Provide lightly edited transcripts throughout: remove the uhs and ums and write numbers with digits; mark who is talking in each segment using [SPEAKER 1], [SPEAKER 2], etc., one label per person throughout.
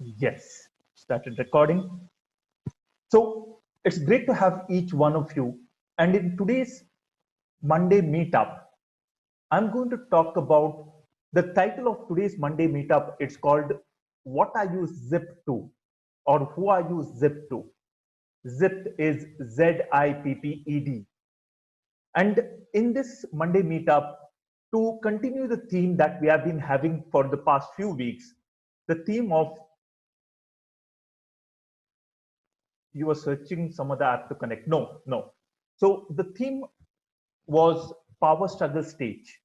[SPEAKER 1] Yes, started recording. So it's great to have each one of you. And in today's Monday meetup, I'm going to talk about the title of today's Monday meetup. It's called What Are You Zipped To? Or Who Are You Zipped To? Zipped is Zipped. And in this Monday meetup, to continue the theme that we have been having for the past few weeks, the theme of you were searching some other app to connect. No, no. So the theme was power struggle stage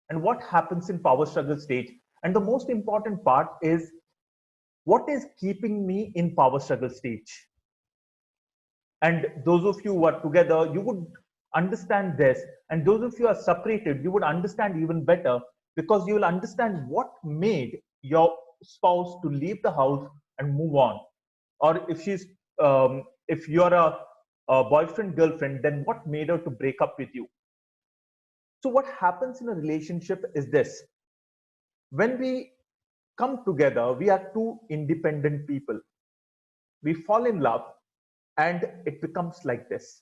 [SPEAKER 1] and what happens in power struggle stage. And the most important part is what is keeping me in power struggle stage. And those of you who are together, you would understand this. And those of you who are separated, you would understand even better because you will understand what made your spouse to leave the house and move on. Or if you're a boyfriend, girlfriend, then what made her to break up with you? So what happens in a relationship is this. When we come together, we are two independent people. We fall in love and it becomes like this.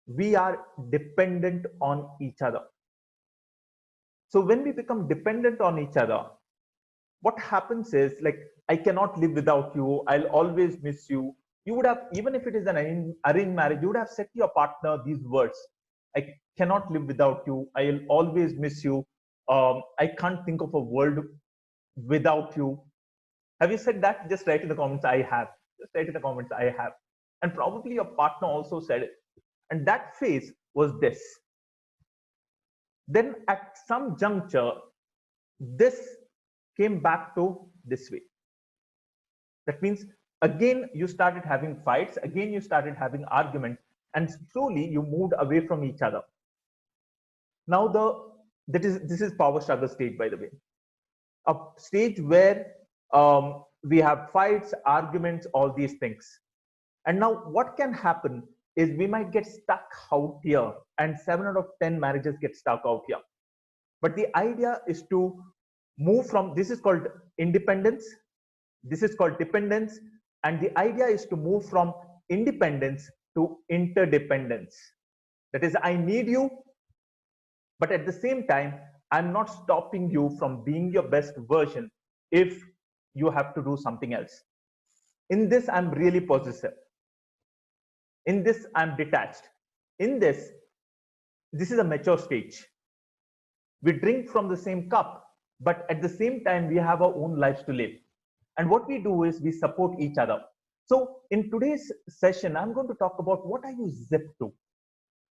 [SPEAKER 1] We are dependent on each other. So when we become dependent on each other, what happens is like, I cannot live without you. I'll always miss you. You would have, even if it is an arranged marriage, you would have said to your partner these words. I cannot live without you. I'll always miss you. I can't think of a world without you. Have you said that? Just write in the comments, I have. Just write in the comments, I have. And probably your partner also said it. And that phase was this. Then at some juncture, this came back to this way. That means again you started having fights, again you started having arguments, and slowly you moved away from each other. Now this is power struggle stage, by the way, a stage where we have fights, arguments, all these things. And now what can happen is we might get stuck out here, and 7 out of 10 marriages get stuck out here. But the idea is to move from, this is called independence, this is called dependence, and the idea is to move from independence to interdependence. That is, I need you, but at the same time, I'm not stopping you from being your best version if you have to do something else. In this, I'm really possessive. In this, I'm detached. In this is a mature stage. We drink from the same cup, but at the same time, we have our own lives to live. And what we do is we support each other. So in today's session, I'm going to talk about what are you zipped to?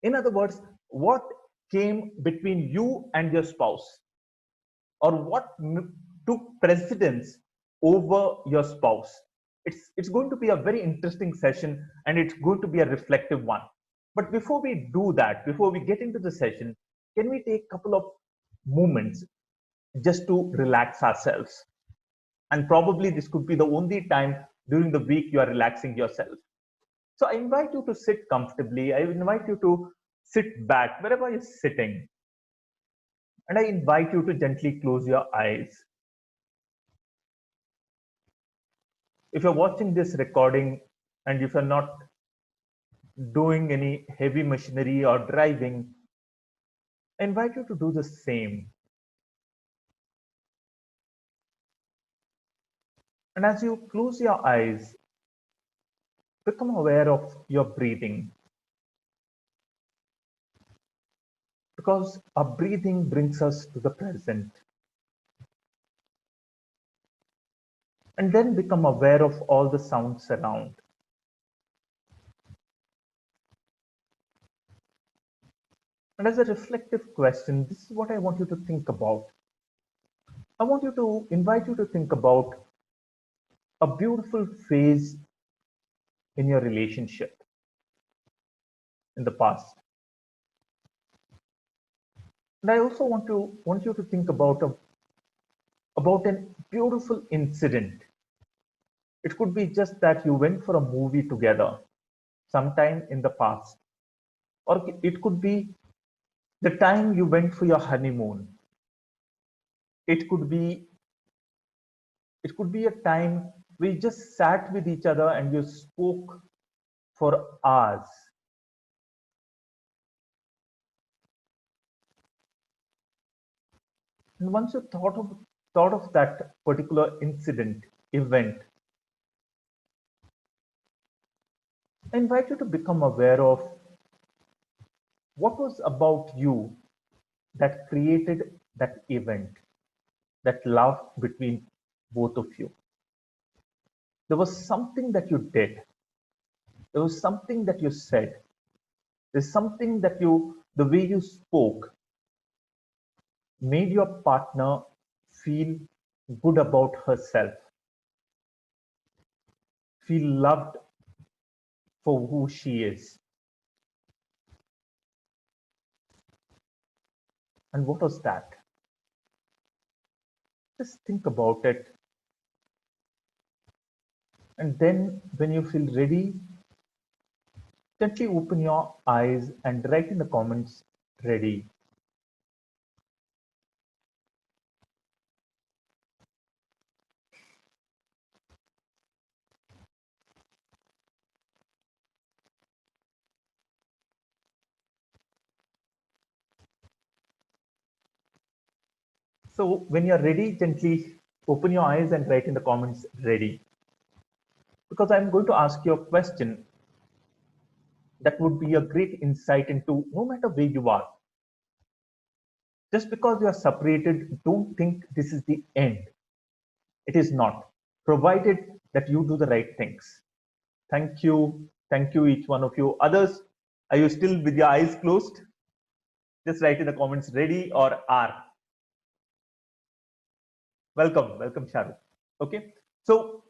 [SPEAKER 1] In other words, what came between you and your spouse? Or what took precedence over your spouse? It's going to be a very interesting session and it's going to be a reflective one. But before we do that, before we get into the session, can we take a couple of moments just to relax ourselves? And probably this could be the only time during the week you are relaxing yourself. So I invite you to sit comfortably. I invite you to sit back wherever you're sitting. And I invite you to gently close your eyes. If you're watching this recording and if you're not doing any heavy machinery or driving, I invite you to do the same. And as you close your eyes, become aware of your breathing. Because our breathing brings us to the present. And then become aware of all the sounds around. And as a reflective question, this is what I want you to think about. I want you to invite you to think about a beautiful phase in your relationship in the past. And I also want you to think about a beautiful incident. It could be just that you went for a movie together sometime in the past, or it could be the time you went for your honeymoon. It could be a time We just sat with each other and you spoke for hours. And once you thought of that particular incident, event, I invite you to become aware of what was about you that created that event, that love between both of you. There was something that you did. There was something that you said. There's something that the way you spoke made your partner feel good about herself, feel loved for who she is. And what was that? Just think about it. And then when you feel ready, gently open your eyes and write in the comments, ready. So when you're ready, gently open your eyes and write in the comments, ready. Because I'm going to ask you a question that would be a great insight into no matter where you are. Just because you are separated, don't think this is the end. It is not, provided that you do the right things. Thank you. Thank you, each one of you. Others, are you still with your eyes closed? Just write in the comments, ready or are. Welcome, Shahrukh. Okay. So,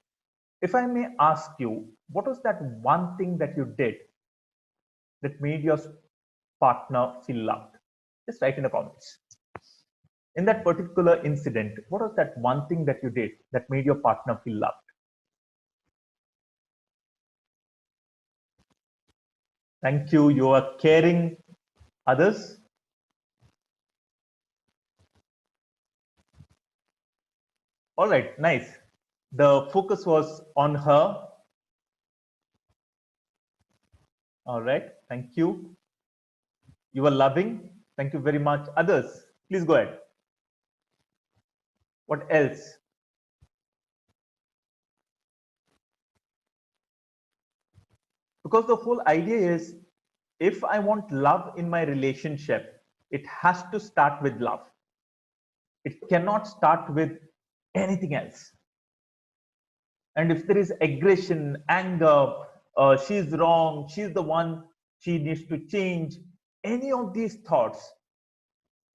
[SPEAKER 1] if I may ask you, what was that one thing that you did that made your partner feel loved? Just write in the comments. In that particular incident, what was that one thing that you did that made your partner feel loved? Thank you. You are caring. Others? All right, nice. The focus was on her. All right, thank you. You were loving. Thank you very much. Others, please go ahead. What else? Because the whole idea is if I want love in my relationship, it has to start with love. It cannot start with anything else. And if there is aggression, anger, she's wrong, she's the one, she needs to change, any of these thoughts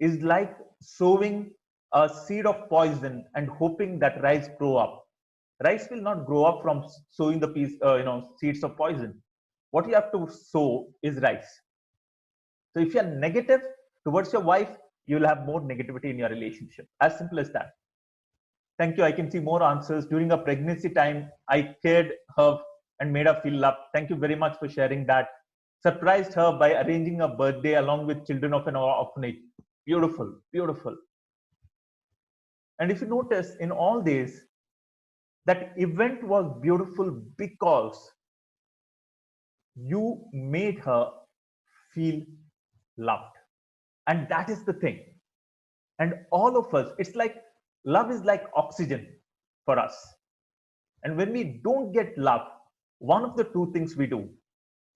[SPEAKER 1] is like sowing a seed of poison and hoping that rice grow up. Rice will not grow up from sowing the seeds of poison. What you have to sow is rice. So if you're negative towards your wife, you will have more negativity in your relationship. As simple as that. Thank you. I can see more answers. During a pregnancy time, I cared her and made her feel loved. Thank you very much for sharing that. Surprised her by arranging a birthday along with children of an orphanage. Beautiful, beautiful. And if you notice, in all this, that event was beautiful because you made her feel loved. And that is the thing. And all of us, it's like love is like oxygen for us. And when we don't get love, one of the two things we do,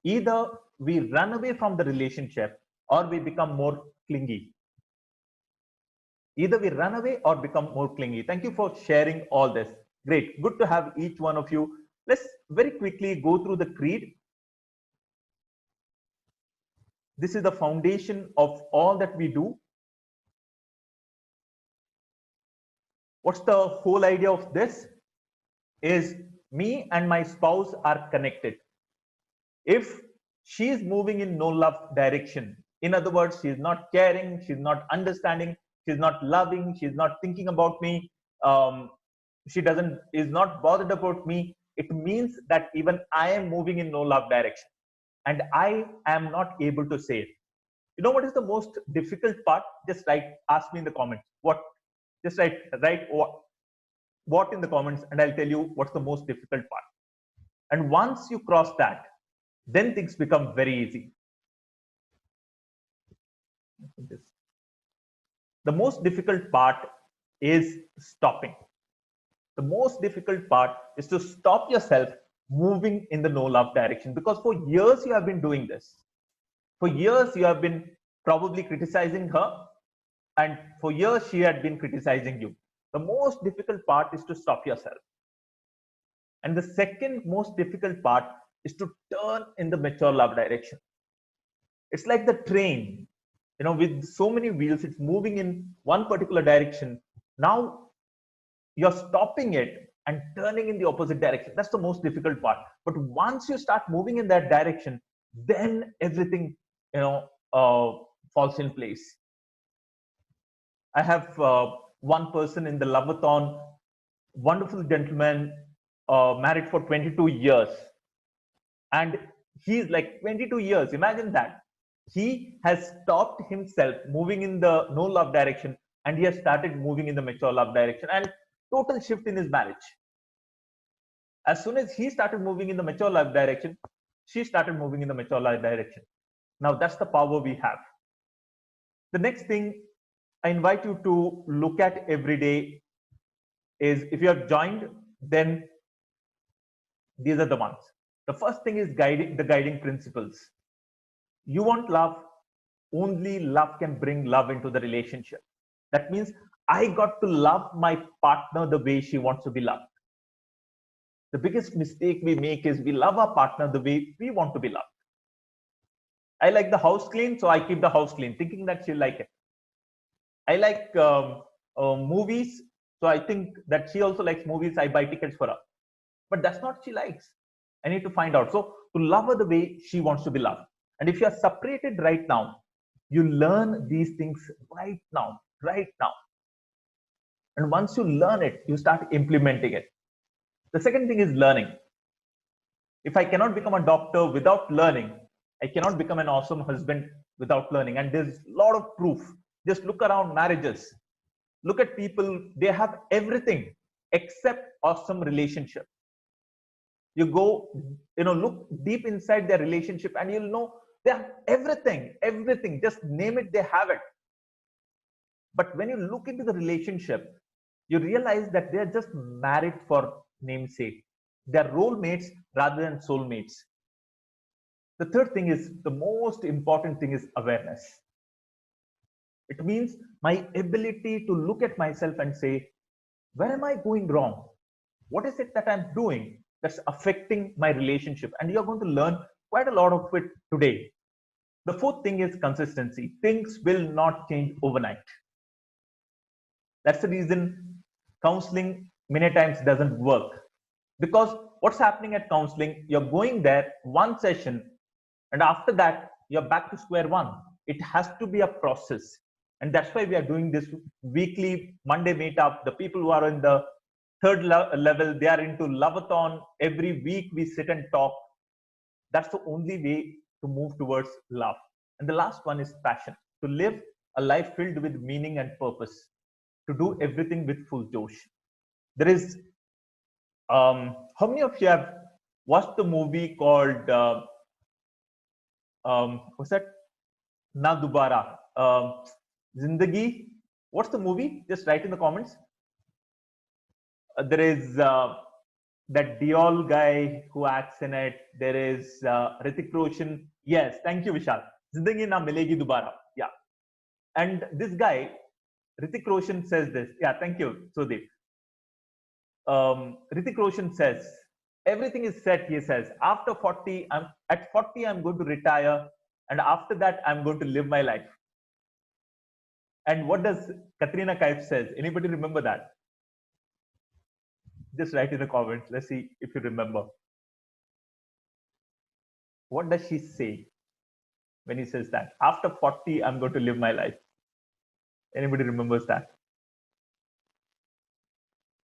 [SPEAKER 1] either we run away from the relationship or we become more clingy. Either we run away or become more clingy. Thank you for sharing all this. Great. Good to have each one of you. Let's very quickly go through the creed. This is the foundation of all that we do. What's the whole idea of this? Is me and my spouse are connected. If she is moving in no love direction, in other words, she is not caring, she's not understanding, she's not loving, she's not thinking about me, she is not bothered about me, it means that even I am moving in no love direction and I am not able to say it. You know what is the most difficult part? Just ask me in the comments. What? Just write what? what in the comments, and I'll tell you what's the most difficult part. And once you cross that, then things become very easy. The most difficult part is stopping. The most difficult part is to stop yourself moving in the no love direction, because for years you have been doing this. For years you have been probably criticizing her, and for years she had been criticizing you. The most difficult part is to stop yourself. And the second most difficult part is to turn in the mature love direction. It's like the train, with so many wheels, it's moving in one particular direction. Now you're stopping it and turning in the opposite direction. That's the most difficult part. But once you start moving in that direction, then everything, falls in place. I have one person in the Loveathon, wonderful gentleman, married for 22 years. And he's like 22 years. Imagine that. He has stopped himself moving in the no love direction, and he has started moving in the mature love direction, and total shift in his marriage. As soon as he started moving in the mature love direction, she started moving in the mature love direction. Now that's the power we have. The next thing I invite you to look at every day is, if you have joined, then these are the ones. The first thing is the guiding principles. You want love, only love can bring love into the relationship. That means I got to love my partner the way she wants to be loved. The biggest mistake we make is we love our partner the way we want to be loved. I like the house clean, so I keep the house clean, thinking that she'll like it. I like movies, so I think that she also likes movies. I buy tickets for her. But that's not what she likes. I need to find out. So to love her the way she wants to be loved. And if you are separated right now, you learn these things right now. And once you learn it, you start implementing it. The second thing is learning. If I cannot become a doctor without learning, I cannot become an awesome husband without learning. And there's a lot of proof. Just look around marriages. Look at people, they have everything except awesome relationship. You go, look deep inside their relationship and you'll know they have everything, just name it, they have it. But when you look into the relationship, you realize that they're just married for namesake. They're role mates rather than soulmates. The third thing is, the most important thing is awareness. It means my ability to look at myself and say, where am I going wrong? What is it that I'm doing that's affecting my relationship? And you're going to learn quite a lot of it today. The fourth thing is consistency. Things will not change overnight. That's the reason counseling many times doesn't work. Because what's happening at counseling, you're going there one session, and after that, you're back to square one. It has to be a process. And that's why we are doing this weekly Monday meetup. The people who are in the third level, they are into Loveathon. Every week we sit and talk. That's the only way to move towards love. And the last one is passion. To live a life filled with meaning and purpose. To do everything with full josh. There is, how many of you have watched the movie called, what's that? Na Dubara. Zindagi. What's the movie? Just write in the comments. There is that Diol guy who acts in it. There is Hrithik Roshan. Yes, thank you, Vishal. Zindagi na milegi dubara. Yeah. And this guy, Hrithik Roshan, says this. Yeah, thank you, Sudeep. Hrithik Roshan says, everything is set, he says. After 40, at 40, I'm going to retire. And after that, I'm going to live my life. And what does Katrina Kaif says? Anybody remember that? Just write in the comments. Let's see if you remember. What does she say when he says that? After 40, I'm going to live my life. Anybody remembers that?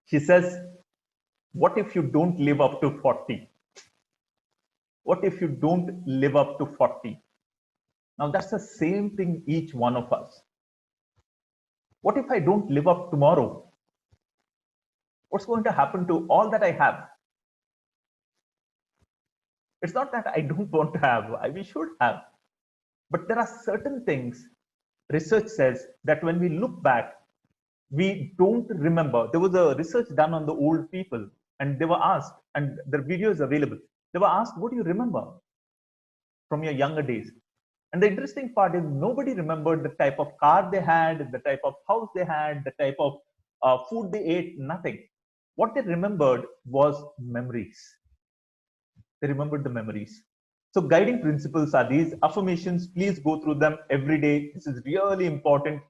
[SPEAKER 1] She says, what if you don't live up to 40? What if you don't live up to 40? Now that's the same thing each one of us. What if I don't live up tomorrow? What's going to happen to all that I have? It's not that I don't want to have, we should have. But there are certain things, research says, that when we look back, we don't remember. There was a research done on the old people, and they were asked, and the video is available. They were asked, what do you remember from your younger days? And the interesting part is nobody remembered the type of car they had, the type of house they had, the type of food they ate, nothing. What they remembered was memories. They remembered the memories. So guiding principles are these affirmations. Please go through them every day. This is really important.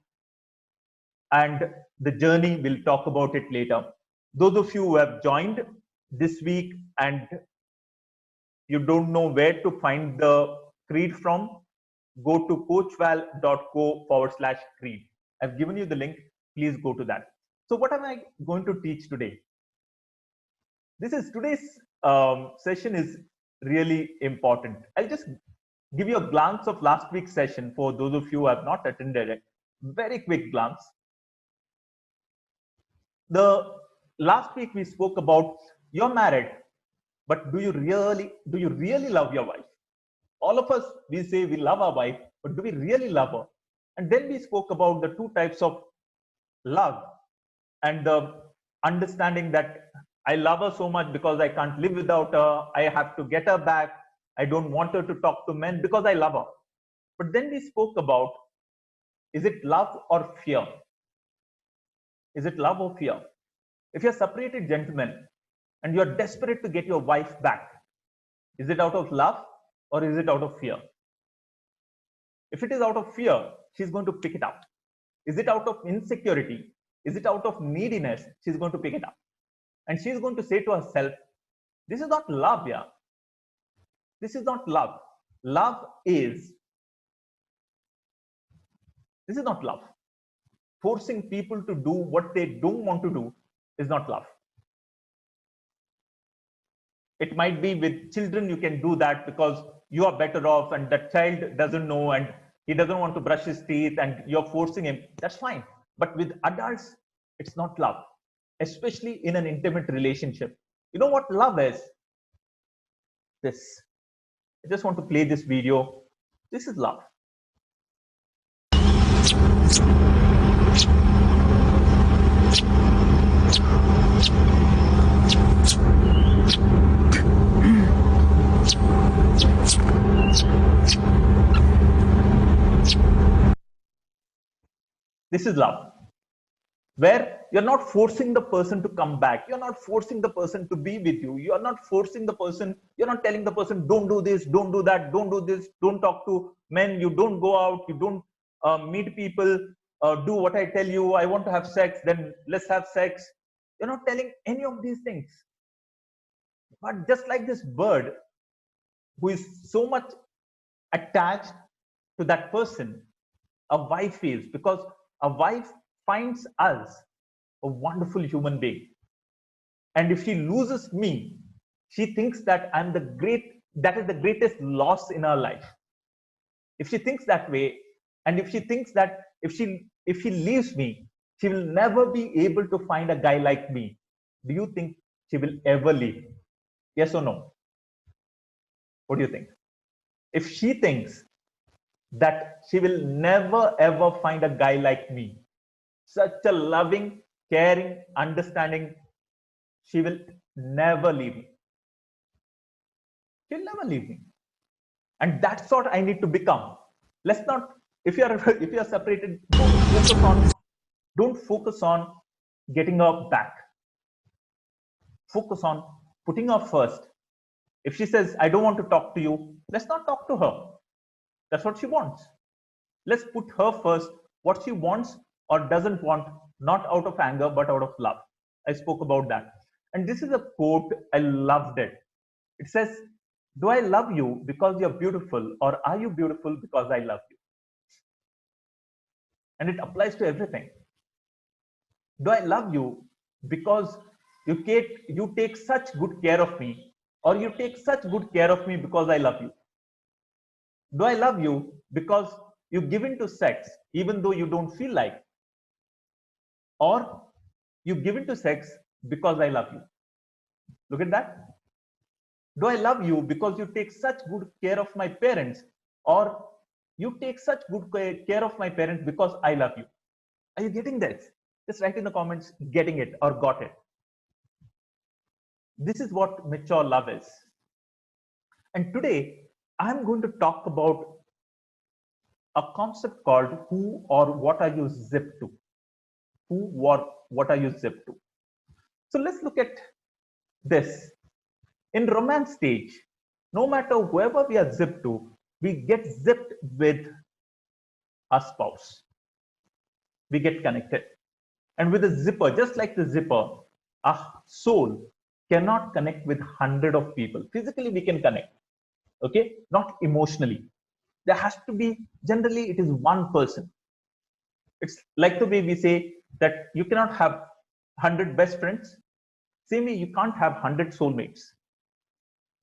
[SPEAKER 1] And the journey, we'll talk about it later. Those of you who have joined this week and you don't know where to find the creed from, go to coachval.co/creed. I've given you the link. Please go to that. So what am I going to teach today? Today's session is really important. I'll just give you a glance of last week's session for those of you who have not attended it. Very quick glance. The last week we spoke about you're married, but do you really love your wife? All of us, we say we love our wife, but do we really love her? And then we spoke about the two types of love and the understanding that I love her so much because I can't live without her. I have to get her back. I don't want her to talk to men because I love her. But then we spoke about, is it love or fear? Is it love or fear? If you're separated, gentlemen, and you're desperate to get your wife back, is it out of love or is it out of fear? If it is out of fear, she's going to pick it up. Is it out of insecurity? Is it out of neediness? She's going to pick it up. And she's going to say to herself, this is not love, yeah. This is not love. This is not love. Forcing people to do what they don't want to do is not love. It might be with children, you can do that because you are better off and that child doesn't know and he doesn't want to brush his teeth and you're forcing him. That's fine. But with adults, it's not love, especially in an intimate relationship. You know what love is? This. I just want to play this video. This is love. This is love, where you're not forcing the person to come back. You're not forcing the person to be with you. You're not forcing the person. You're not telling the person, don't do this, don't do that, don't do this, don't talk to men, you don't go out, you don't meet people, do what I tell you. I want to have sex, then let's have sex. You're not telling any of these things. But just like this bird who is so much attached to that person, a wife is, because a wife finds us a wonderful human being. And if she loses me, she thinks that that is the greatest loss in her life. If she thinks that way, and if she thinks that if she leaves me, she will never be able to find a guy like me, do you think she will ever leave? Yes or no? What do you think? If she thinks that she will never ever find a guy like me, such a loving, caring, understanding, she will never leave me. She'll never leave me. And that's what I need to become. Let's not, if you're separated, don't focus on getting her back. Focus on putting her first. If she says, I don't want to talk to you, let's not talk to her. That's what she wants. Let's put her first, what she wants or doesn't want, not out of anger, but out of love. I spoke about that. And this is a quote, I loved it. It says, do I love you because you're beautiful, or are you beautiful because I love you? And it applies to everything. Do I love you because you take such good care of me, or you take such good care of me because I love you? Do I love you because you give into sex even though you don't feel like? Or you give into sex because I love you? Look at that. Do I love you because you take such good care of my parents, or you take such good care of my parents because I love you? Are you getting this? Just write in the comments, getting it or got it. This is what mature love is. And today, I'm going to talk about a concept called who or what are you zipped to? Who or what are you zipped to? So let's look at this. In romance stage, no matter whoever we are zipped to, we get zipped with our spouse. We get connected. And with a zipper, just like the zipper, a soul cannot connect with 100 of people. Physically, we can connect, okay? Not emotionally. There has to be, generally, it is one person. It's like the way we say that you cannot have 100 best friends. Same way, you can't have 100 soulmates.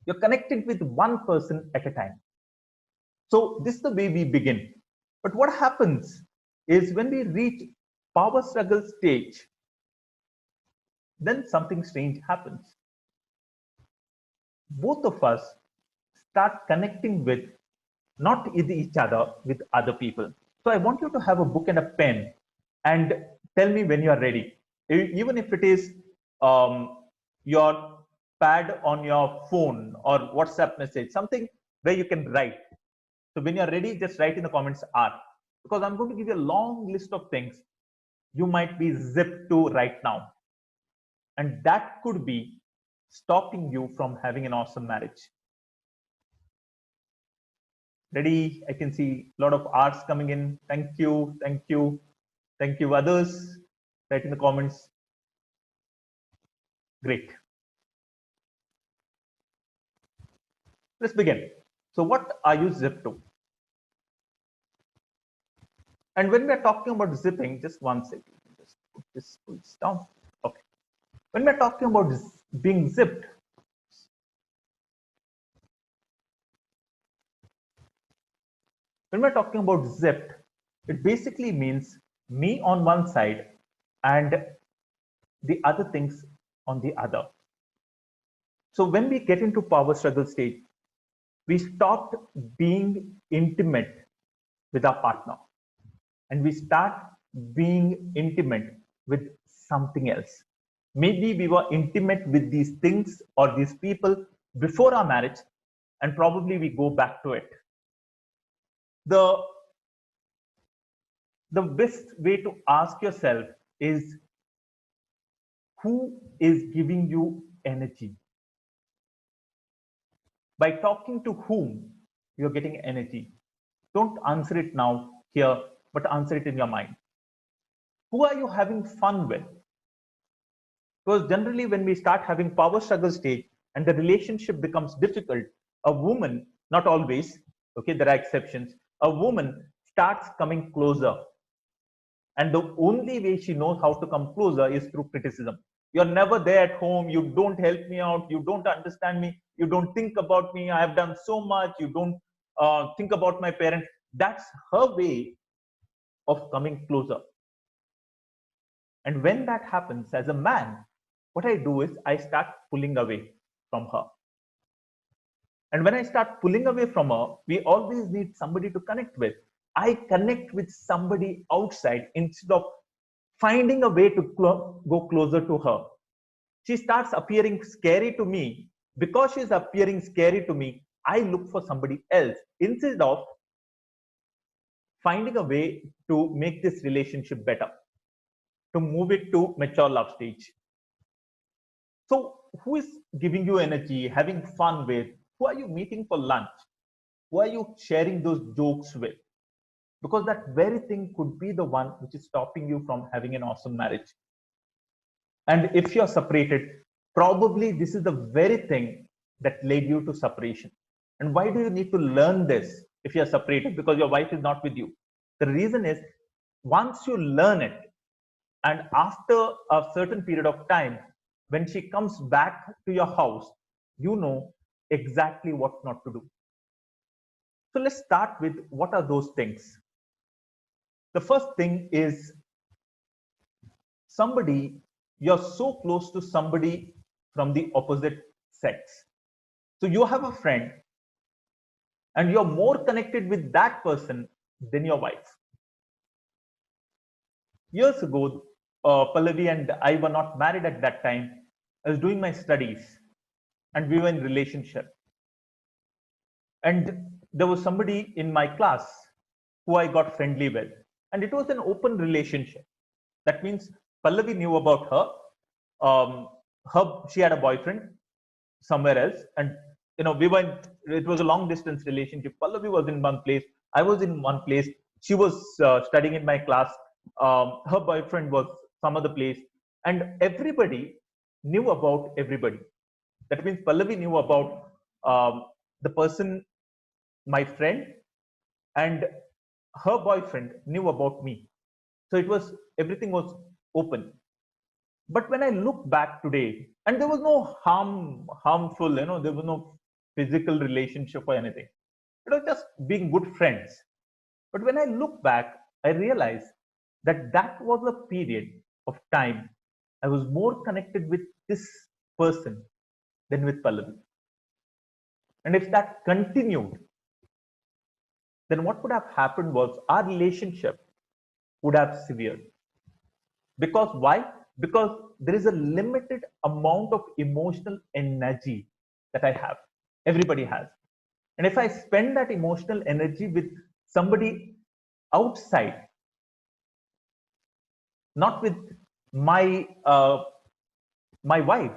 [SPEAKER 1] You're connected with one person at a time. So this is the way we begin. But what happens is when we reach power struggle stage, then something strange happens. Both of us start connecting with not with each other, with other people. So I want you to have a book and a pen and tell me when you are ready. Even if it is your pad on your phone or WhatsApp message, something where you can write. So when you're ready, just write in the comments R, because I'm going to give you a long list of things you might be zipped to right now. And that could be stopping you from having an awesome marriage. Ready? I can see a lot of R's coming in. Thank you. Thank you. Thank you. Others, write in the comments. Great. Let's begin. So what are you zipped to? And when we're talking about zipping, just one second, just put this down. Okay. When we're talking about being zipped, when we're talking about zipped, it basically means me on one side and the other things on the other. So when we get into power struggle stage, we stopped being intimate with our partner and we start being intimate with something else. Maybe we were intimate with these things or these people before our marriage, and probably we go back to it. The best way to ask yourself is, who is giving you energy? By talking to whom you're getting energy. Don't answer it now here, but answer it in your mind. Who are you having fun with? Because generally when we start having power struggle stage and the relationship becomes difficult, a woman, not always, okay, there are exceptions, a woman starts coming closer. And the only way she knows how to come closer is through criticism. You're never there at home. You don't help me out. You don't understand me. You don't think about me. I have done so much. You don't think about my parents. That's her way of coming closer. And when that happens, as a man, what I do is I start pulling away from her. And when I start pulling away from her, we always need somebody to connect with. I connect with somebody outside instead of finding a way to go closer to her. She starts appearing scary to me. Because she's appearing scary to me, I look for somebody else instead of finding a way to make this relationship better, to move it to mature love stage. So who is giving you energy, having fun with? Who are you meeting for lunch? Who are you sharing those jokes with? Because that very thing could be the one which is stopping you from having an awesome marriage. And if you're separated, probably this is the very thing that led you to separation. And why do you need to learn this if you're separated? Because your wife is not with you. The reason is, once you learn it, and after a certain period of time, when she comes back to your house, you know exactly what not to do. So let's start with what are those things. The first thing is somebody you're so close to somebody from the opposite sex. So you have a friend and you're more connected with that person than your wife. Years ago, Pallavi and I were not married at that time. I was doing my studies and we were in relationship. And there was somebody in my class who I got friendly with. And it was an open relationship. That means Pallavi knew about her. She had a boyfriend somewhere else. And it was a long distance relationship. Pallavi was in one place. I was in one place. She was studying in my class. Her boyfriend was some other place. And everybody knew about everybody. That means Pallavi knew about the person, my friend, and her boyfriend knew about me. So everything was open. But when I look back today, and there was no harmful, there was no physical relationship or anything. It was just being good friends. But when I look back, I realized that that was a period of time I was more connected with this person than with Pallavi. And if that continued, then what would have happened was our relationship would have severed. Because why? Because there is a limited amount of emotional energy that I have. Everybody has. And if I spend that emotional energy with somebody outside, not with my wife,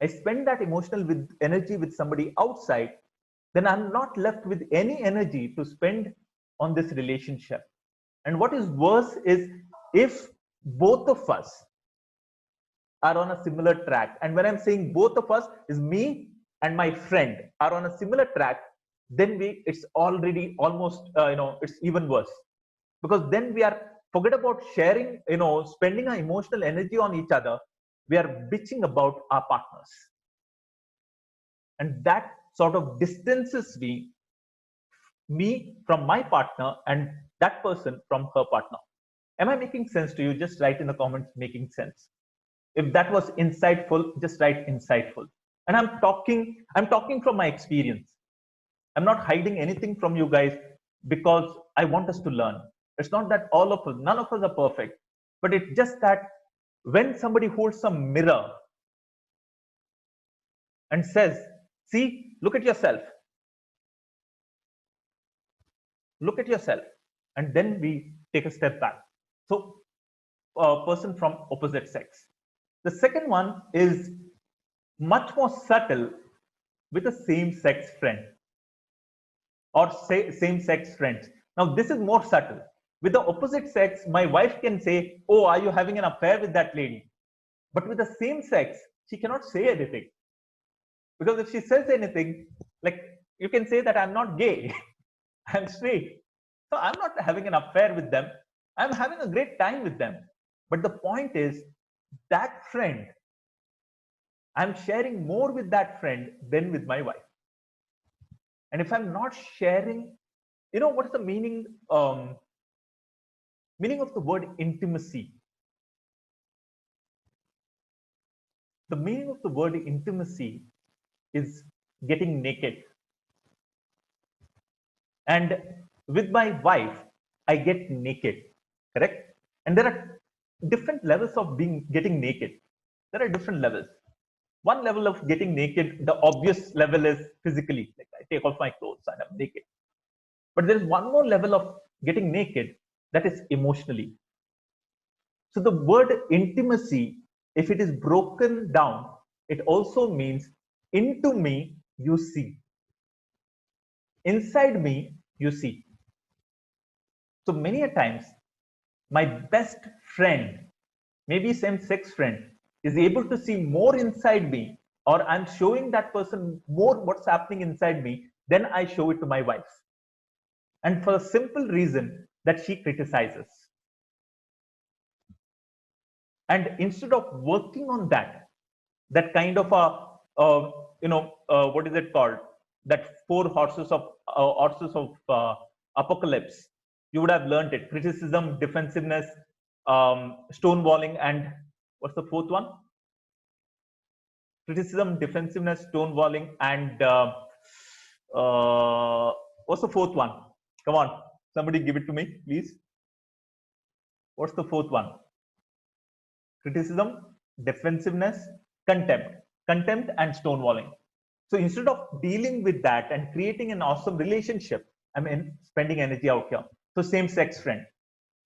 [SPEAKER 1] I spend that emotional energy with somebody outside, then I'm not left with any energy to spend on this relationship. And what is worse is if both of us are on a similar track. And when I'm saying both of us, is me and my friend are on a similar track, then it's already almost it's even worse, because then we are forget about sharing, spending our emotional energy on each other. We are bitching about our partners, and that sort of distances me from my partner and that person from her partner. Am I making sense to you? Just write in the comments making sense. If that was insightful, just write insightful. And I'm talking from my experience. I'm not hiding anything from you guys because I want us to learn. It's not that none of us are perfect, but it's just that when somebody holds a mirror and says, see, look at yourself, and then we take a step back. So, a person from opposite sex. The second one is much more subtle with a same-sex friend or same-sex friends. Now, this is more subtle. With the opposite sex, my wife can say, oh, are you having an affair with that lady? But with the same sex, she cannot say anything. Because if she says anything, like you can say that I'm not gay, I'm straight. So I'm not having an affair with them. I'm having a great time with them. But the point is, that friend, I'm sharing more with that friend than with my wife. And if I'm not sharing, what is the meaning of the word intimacy? The meaning of the word intimacy is getting naked. And with my wife, I get naked, correct? And there are different levels of getting naked. There are different levels. One level of getting naked, the obvious level is physically, like I take off my clothes and I'm naked. But there is one more level of getting naked, that is emotionally. So the word intimacy, if it is broken down, it also means into me you see, inside me you see. So many a times, my best friend, maybe same-sex friend, is able to see more inside me, or I'm showing that person more what's happening inside me than I show it to my wife. And for a simple reason that she criticizes. And instead of working on that kind of what is it called? That four horses of apocalypse. You would have learned it: criticism, defensiveness, stonewalling, and what's the fourth one? criticism, defensiveness, stonewalling, and what's the fourth one? Come on, somebody give it to me, please. What's the fourth one? Criticism, defensiveness, contempt. Contempt and stonewalling. So instead of dealing with that and creating an awesome relationship, I mean, spending energy out here. So same-sex friend.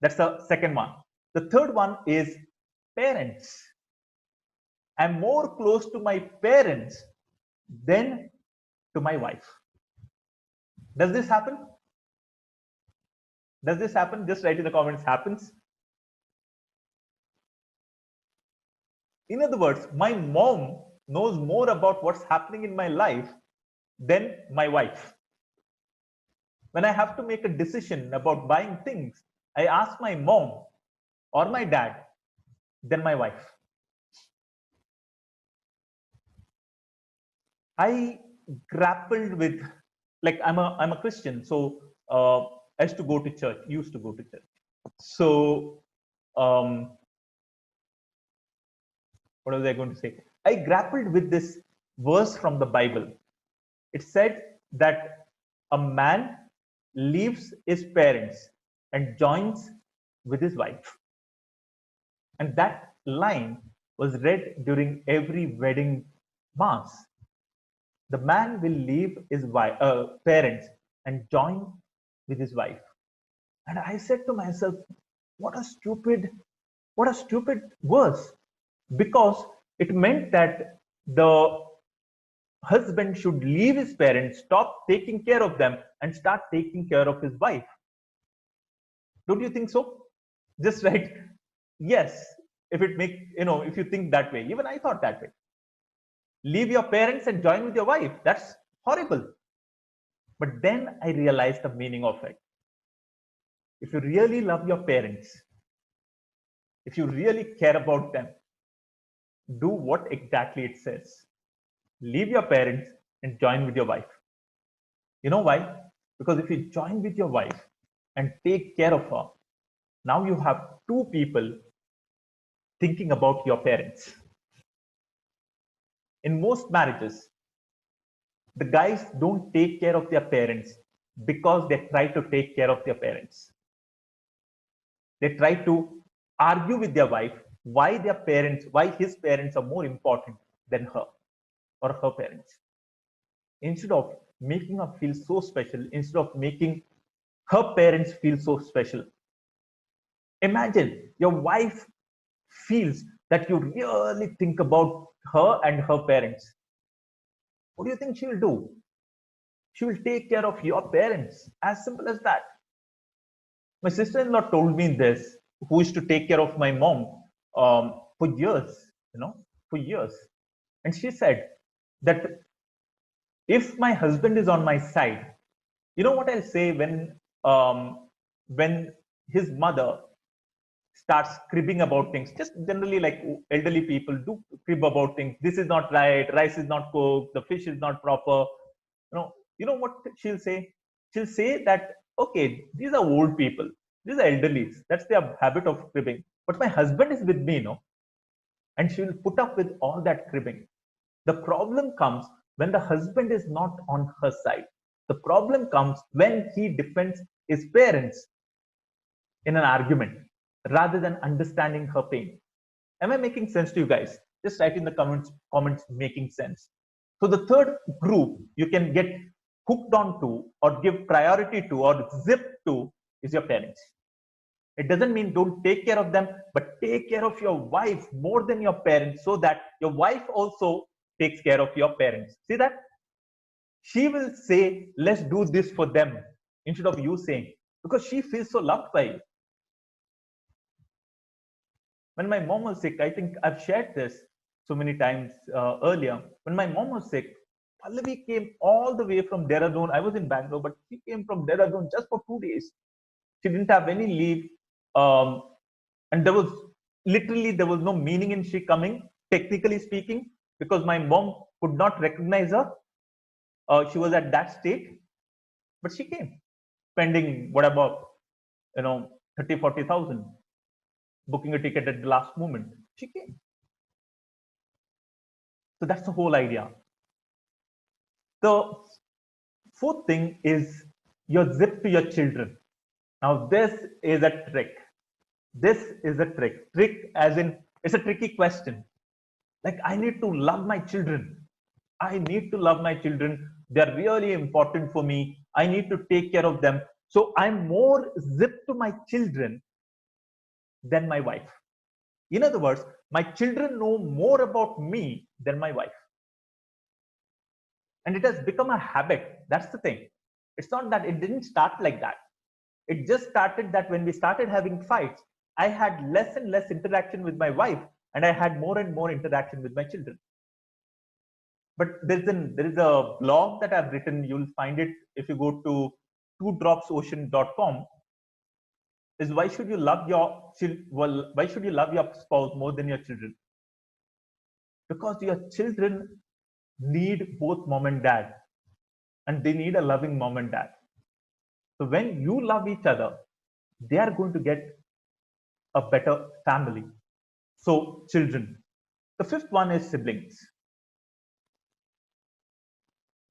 [SPEAKER 1] That's the second one. The third one is parents. I'm more close to my parents than to my wife. Does this happen? Does this happen? Just write in the comments, happens. In other words, my mom knows more about what's happening in my life than my wife. When I have to make a decision about buying things, I ask my mom or my dad than my wife. I grappled with, like, I'm a Christian, so I used to go to church. So what was I going to say? I grappled with this verse from the Bible. It said that a man leaves his parents and joins with his wife. And that line was read during every wedding mass. The man will leave his parents and join with his wife. And I said to myself, what a stupid verse. Because it meant that the husband should leave his parents, stop taking care of them, and start taking care of his wife. Don't you think so? Just right. Yes. If it make, if you think that way, even I thought that way. Leave your parents and join with your wife. That's horrible. But then I realized the meaning of it. If you really love your parents, if you really care about them, do what exactly it says. Leave your parents and join with your wife. You know why? Because if you join with your wife and take care of her, now you have two people thinking about your parents. In most marriages, the guys don't take care of their parents because they try to take care of their parents. They try to argue with their wife why his parents are more important than her or her parents. Instead of making her feel so special, instead of making her parents feel so special. Imagine your wife feels that you really think about her and her parents. What do you think she will do? She will take care of your parents. As simple as that. My sister-in-law told me this, who used to take care of my mom for years, for years. And she said that if my husband is on my side, you know what I'll say when his mother starts cribbing about things, just generally like elderly people do crib about things. This is not right, rice is not cooked, the fish is not proper. You know what she'll say? She'll say that, okay, these are old people, these are elderlies, that's their habit of cribbing. But my husband is with me, and she will put up with all that cribbing. The problem comes when the husband is not on her side. The problem comes when he defends his parents in an argument rather than understanding her pain. Am I making sense to you guys? Just write in the comments making sense. So the third group you can get hooked on to or give priority to or zip to is your parents. It doesn't mean don't take care of them, but take care of your wife more than your parents so that your wife also takes care of your parents. See that? She will say, let's do this for them instead of you saying, because she feels so loved by you. When my mom was sick, I think I've shared this so many times earlier. When my mom was sick, Pallavi came all the way from Dehradun. I was in Bangalore, but she came from Dehradun just for 2 days. She didn't have any leave. And there was no meaning in she coming, technically speaking, because my mom could not recognize her. She was at that state, but she came, spending whatever, 30,000-40,000, booking a ticket at the last moment. She came. So that's the whole idea. The fourth thing is your zip to your children. Now, this is a trick. This is a trick. Trick as in, it's a tricky question. Like, I need to love my children. I need to love my children. They're really important for me. I need to take care of them. So I'm more zipped to my children than my wife. In other words, my children know more about me than my wife. And it has become a habit. That's the thing. It's not that it didn't start like that. It just started that when we started having fights, I had less and less interaction with my wife, and I had more and more interaction with my children. But there is a blog that I've written. You'll find it if you go to twodropsocean.com. Is why should you love your why should you love your spouse more than your children? Because your children need both mom and dad, and they need a loving mom and dad. So when you love each other, they are going to get a better family. So children. The fifth one is siblings.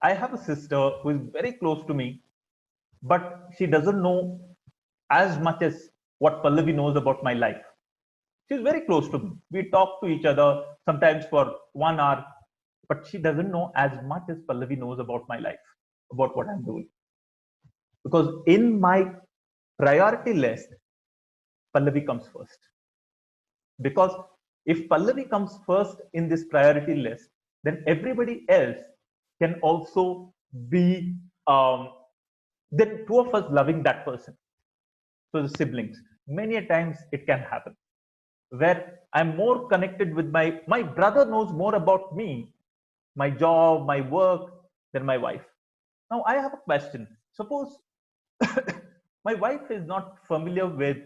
[SPEAKER 1] I have a sister who is very close to me, but she doesn't know as much as what Pallavi knows about my life. She's very close to me. We talk to each other sometimes for 1 hour, but she doesn't know as much as Pallavi knows about my life, about what I'm doing. Because in my priority list, Pallavi comes first. Because if Pallavi comes first in this priority list, then everybody else can also be, then two of us loving that person. So the siblings, many a times it can happen where I'm more connected with my brother knows more about me, my job, my work than my wife. Now I have a question. Suppose my wife is not familiar with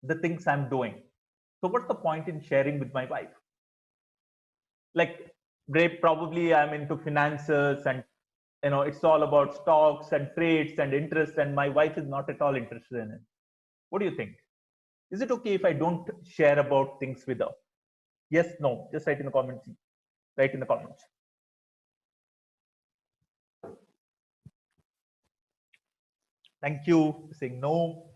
[SPEAKER 1] the things I'm doing. So what's the point in sharing with my wife? Like, probably I'm into finances, and it's all about stocks and trades and interest, and my wife is not at all interested in it. What do you think? Is it okay if I don't share about things with her? Yes, no, just write in the comments. Write in the comments. Thank you for saying no.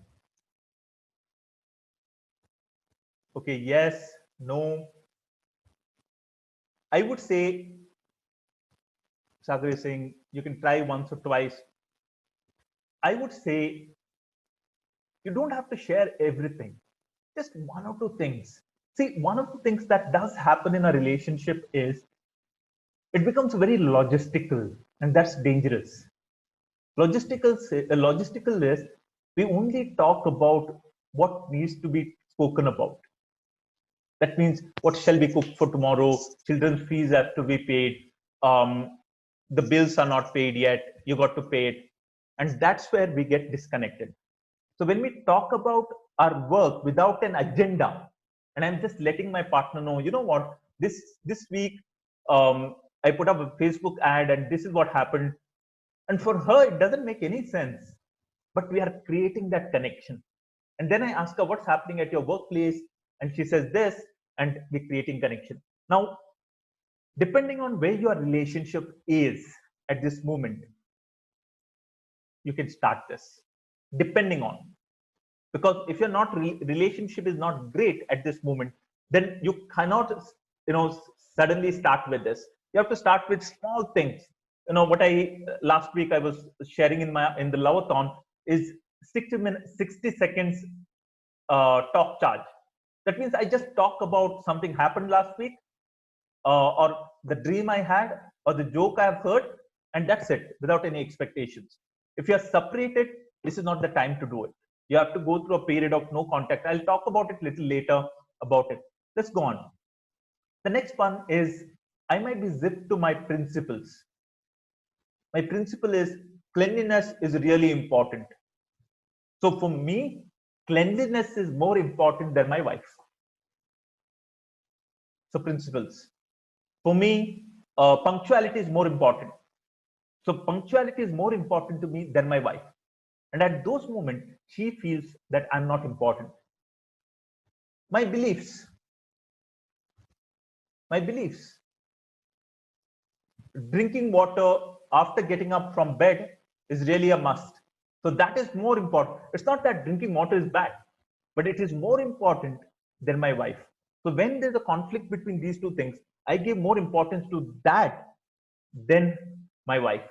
[SPEAKER 1] Okay, yes, no. I would say, Sagar is saying you can try once or twice. I would say you don't have to share everything, just one or two things. See, one of the things that does happen in a relationship is it becomes very logistical, and that's dangerous. Logistical is we only talk about what needs to be spoken about. That means what shall we cook for tomorrow? Children's fees have to be paid. The bills are not paid yet. You got to pay it, and that's where we get disconnected. So when we talk about our work without an agenda, and I'm just letting my partner know, you know what, this week I put up a Facebook ad, and this is what happened. And for her, it doesn't make any sense. But we are creating that connection. And then I ask her, what's happening at your workplace? And she says this, and we're creating connection. Now, depending on where your relationship is at this moment, you can start this. Depending on, because if your not relationship is not great at this moment, then you cannot, suddenly start with this. You have to start with small things. What I last week I was sharing in the Lovathon is 60 seconds talk charge. That means I just talk about something happened last week, or the dream I had, or the joke I've heard, and that's it, without any expectations. If you're separated, this is not the time to do it. You have to go through a period of no contact. I'll talk about it little later about it. Let's go on. The next one is I might be zipped to my principles. My principle is cleanliness is really important. So for me, cleanliness is more important than my wife. So principles. For me, punctuality is more important. So punctuality is more important to me than my wife. And at those moments, she feels that I'm not important. My beliefs. My beliefs. drinking water after getting up from bed is really a must. So that is more important. It's not that drinking water is bad, but it is more important than my wife. So when there's a conflict between these two things, I give more importance to that than my wife.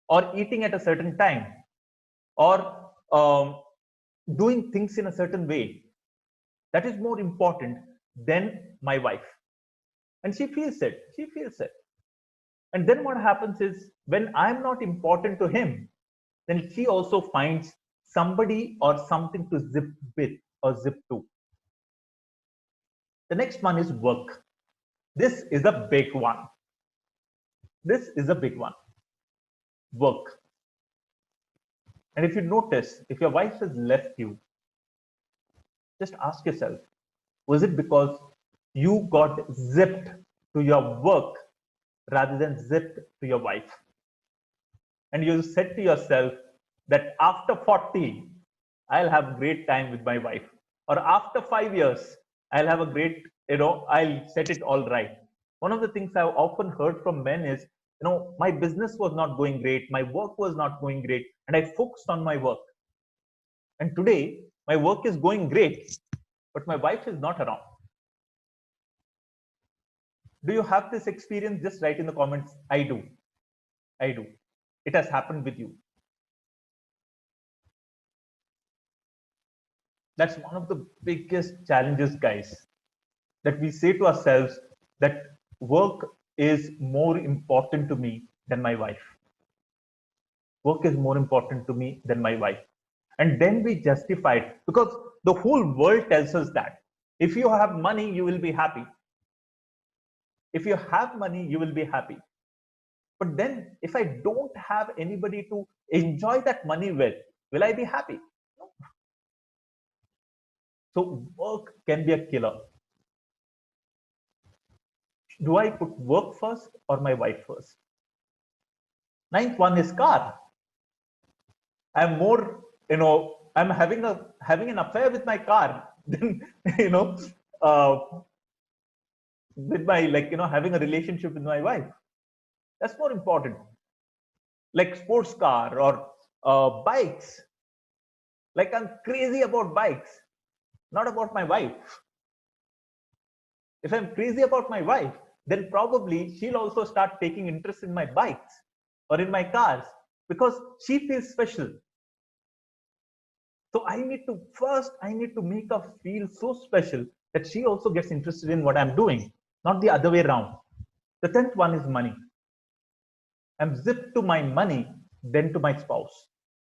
[SPEAKER 1] Or eating at a certain time, or doing things in a certain way, that is more important than my wife. And she feels it. She feels it. And then what happens is when I'm not important to him, then he also finds somebody or something to zip with or zip to. The next one is work. This is a big one. This is a big one. Work. And if you notice, if your wife has left you, just ask yourself, was it because you got zipped to your work rather than zipped to your wife? And you said to yourself that after 40, I'll have great time with my wife. Or after 5 years, I'll have a great, I'll set it all right. One of the things I've often heard from men is, my business was not going great, my work was not going great, and I focused on my work. And today, my work is going great, but my wife is not around. Do you have this experience? Just write in the comments, I do. I do. It has happened with you. That's one of the biggest challenges, guys, that we say to ourselves that work is more important to me than my wife. Work is more important to me than my wife. And then we justify it because the whole world tells us that if you have money, you will be happy. If you have money, you will be happy. But then if I don't have anybody to enjoy that money with, will I be happy? No. So work can be a killer. Do I put work first or my wife first? Ninth one is car. I'm more, I'm having an affair with my car than, uh, with my, having a relationship with my wife. That's more important. Like sports car or bikes. Like I'm crazy about bikes, not about my wife. If I'm crazy about my wife, then probably she'll also start taking interest in my bikes or in my cars because she feels special. So I need to make her feel so special that she also gets interested in what I'm doing, not the other way around. The 10th one is money. I'm zipped to my money, then to my spouse.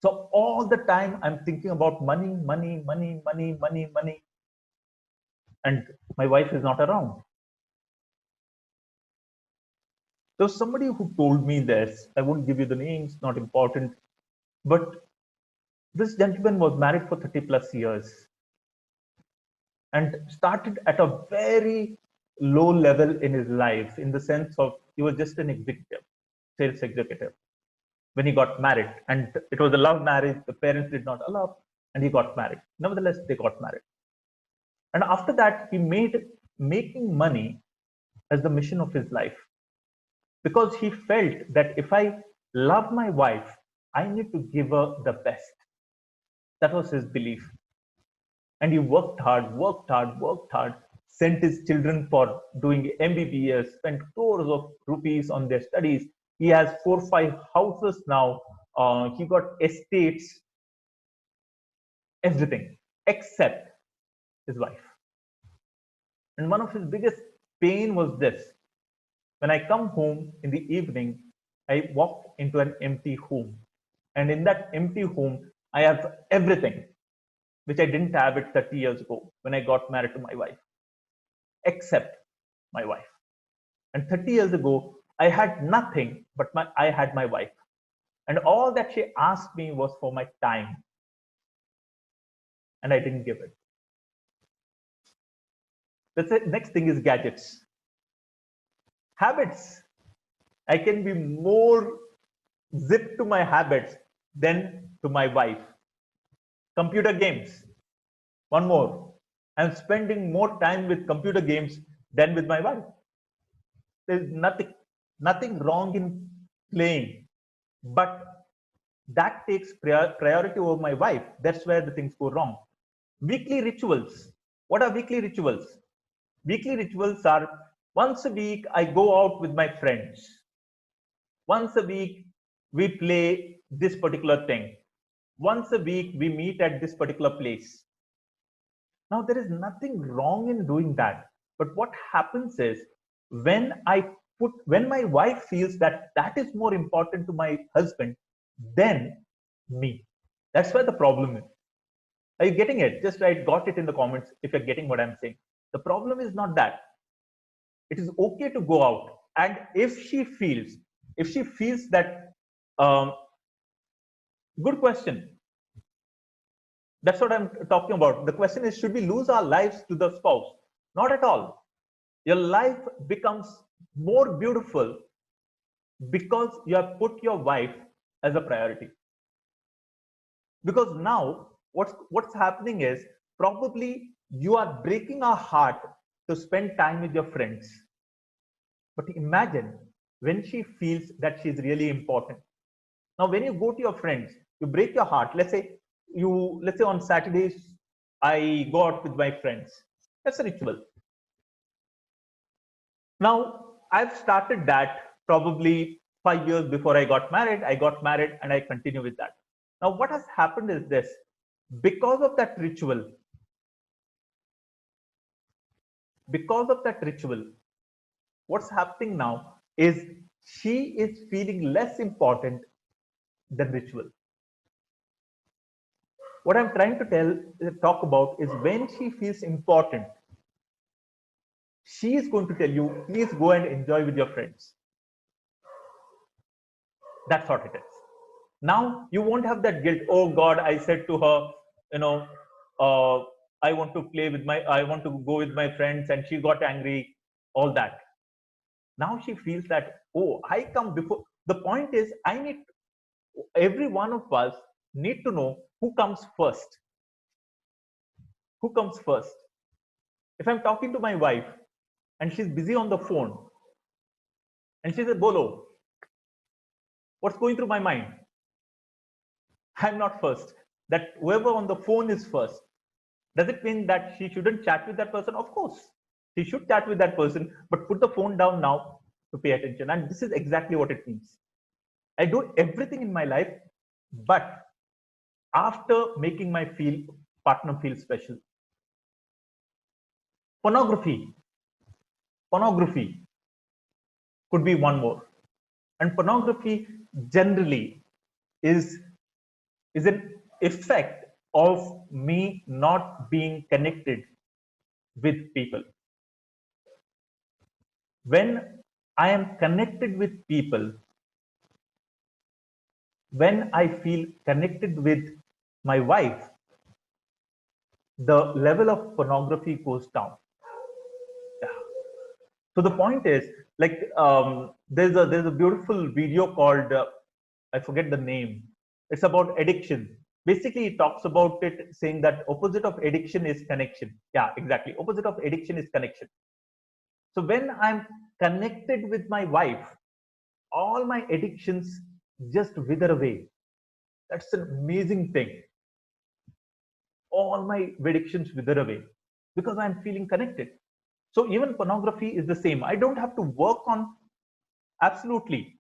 [SPEAKER 1] So all the time I'm thinking about money, money, money, money, money, money, and my wife is not around. There was somebody who told me this. I won't give you the names, not important. But this gentleman was married for 30 plus years and started at a very low level in his life, in the sense of he was just an executive, sales executive, when he got married. And it was a love marriage. The parents did not allow, and he got married. Nevertheless, they got married. And after that, he made making money as the mission of his life because he felt that if I love my wife, I need to give her the best. That was his belief. And he worked hard, worked hard, worked hard, sent his children for doing MBBS, spent crores of rupees on their studies. He has 4 or 5 houses now. He got estates, everything except his wife. And one of his biggest pain was this. When I come home in the evening, I walk into an empty home. And in that empty home, I have everything, which I didn't have it 30 years ago when I got married to my wife, except my wife. And 30 years ago, I had nothing, but I had my wife. And all that she asked me was for my time. And I didn't give it. The next thing is gadgets. Habits. I can be more zipped to my habits than to my wife. Computer games. One more. I'm spending more time with computer games than with my wife. There's nothing wrong in playing, but that takes priority over my wife. That's where the things go wrong. Weekly rituals. What are weekly rituals? Weekly rituals are, once a week I go out with my friends. Once a week we play this particular thing. Once a week we meet at this particular place. Now there is nothing wrong in doing that, but what happens is, when my wife feels that that is more important to my husband than me, that's where the problem is. Are you getting it? Just write got it in the comments if you're getting what I'm saying. The problem is not that. It is okay to go out, and if she feels that, um, good question. That's what I'm talking about. The question is, should we lose our lives to the spouse? Not at all. Your life becomes more beautiful because you have put your wife as a priority. Because now what's happening is, probably you are breaking our heart to spend time with your friends. But imagine when she feels that she's really important. Now, when you go to your friends, you break your heart. Let's say on Saturdays, I go out with my friends. That's a ritual. Now, I've started that probably 5 years before I got married. I got married and I continue with that. Now, what has happened is this: because of that ritual, what's happening now is she is feeling less important than ritual. What I'm trying to talk about is, when she feels important, she is going to tell you, please go and enjoy with your friends. That's what it is. Now you won't have that guilt. Oh God, I said to her, you know, I want to go with my friends, and she got angry, all that. Now she feels that, oh, I come before. The point is, every one of us need to know who comes first. Who comes first? If I'm talking to my wife and she's busy on the phone and she says, Bolo, what's going through my mind? I'm not first. That whoever on the phone is first. Does it mean that she shouldn't chat with that person? Of course, she should chat with that person, but put the phone down now to pay attention. And this is exactly what it means. I do everything in my life, but after making my partner feel special. Pornography. Pornography could be one more. And pornography generally is an effect of me not being connected with people. When I am connected with people, when I feel connected with my wife, the level of pornography goes down. Yeah. So the point is, like, there's a beautiful video called, I forget the name. It's about addiction. Basically, it talks about it, saying that opposite of addiction is connection. Yeah, exactly. Opposite of addiction is connection. So when I'm connected with my wife, all my addictions just wither away. That's an amazing thing. All my addictions wither away because I'm feeling connected. So even pornography is the same. I don't have to work on, absolutely.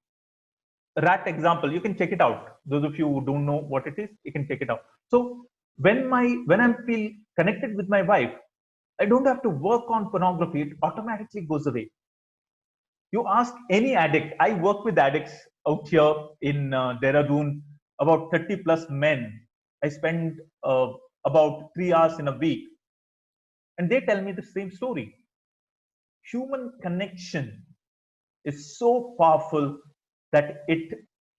[SPEAKER 1] Rat example, you can check it out. Those of you who don't know what it is, you can check it out. So when I'm feel connected with my wife, I don't have to work on pornography. It automatically goes away. You ask any addict. I work with addicts out here in Dehradun, about 30 plus men. I spend about 3 hours in a week, and they tell me the same story. Human connection is so powerful that it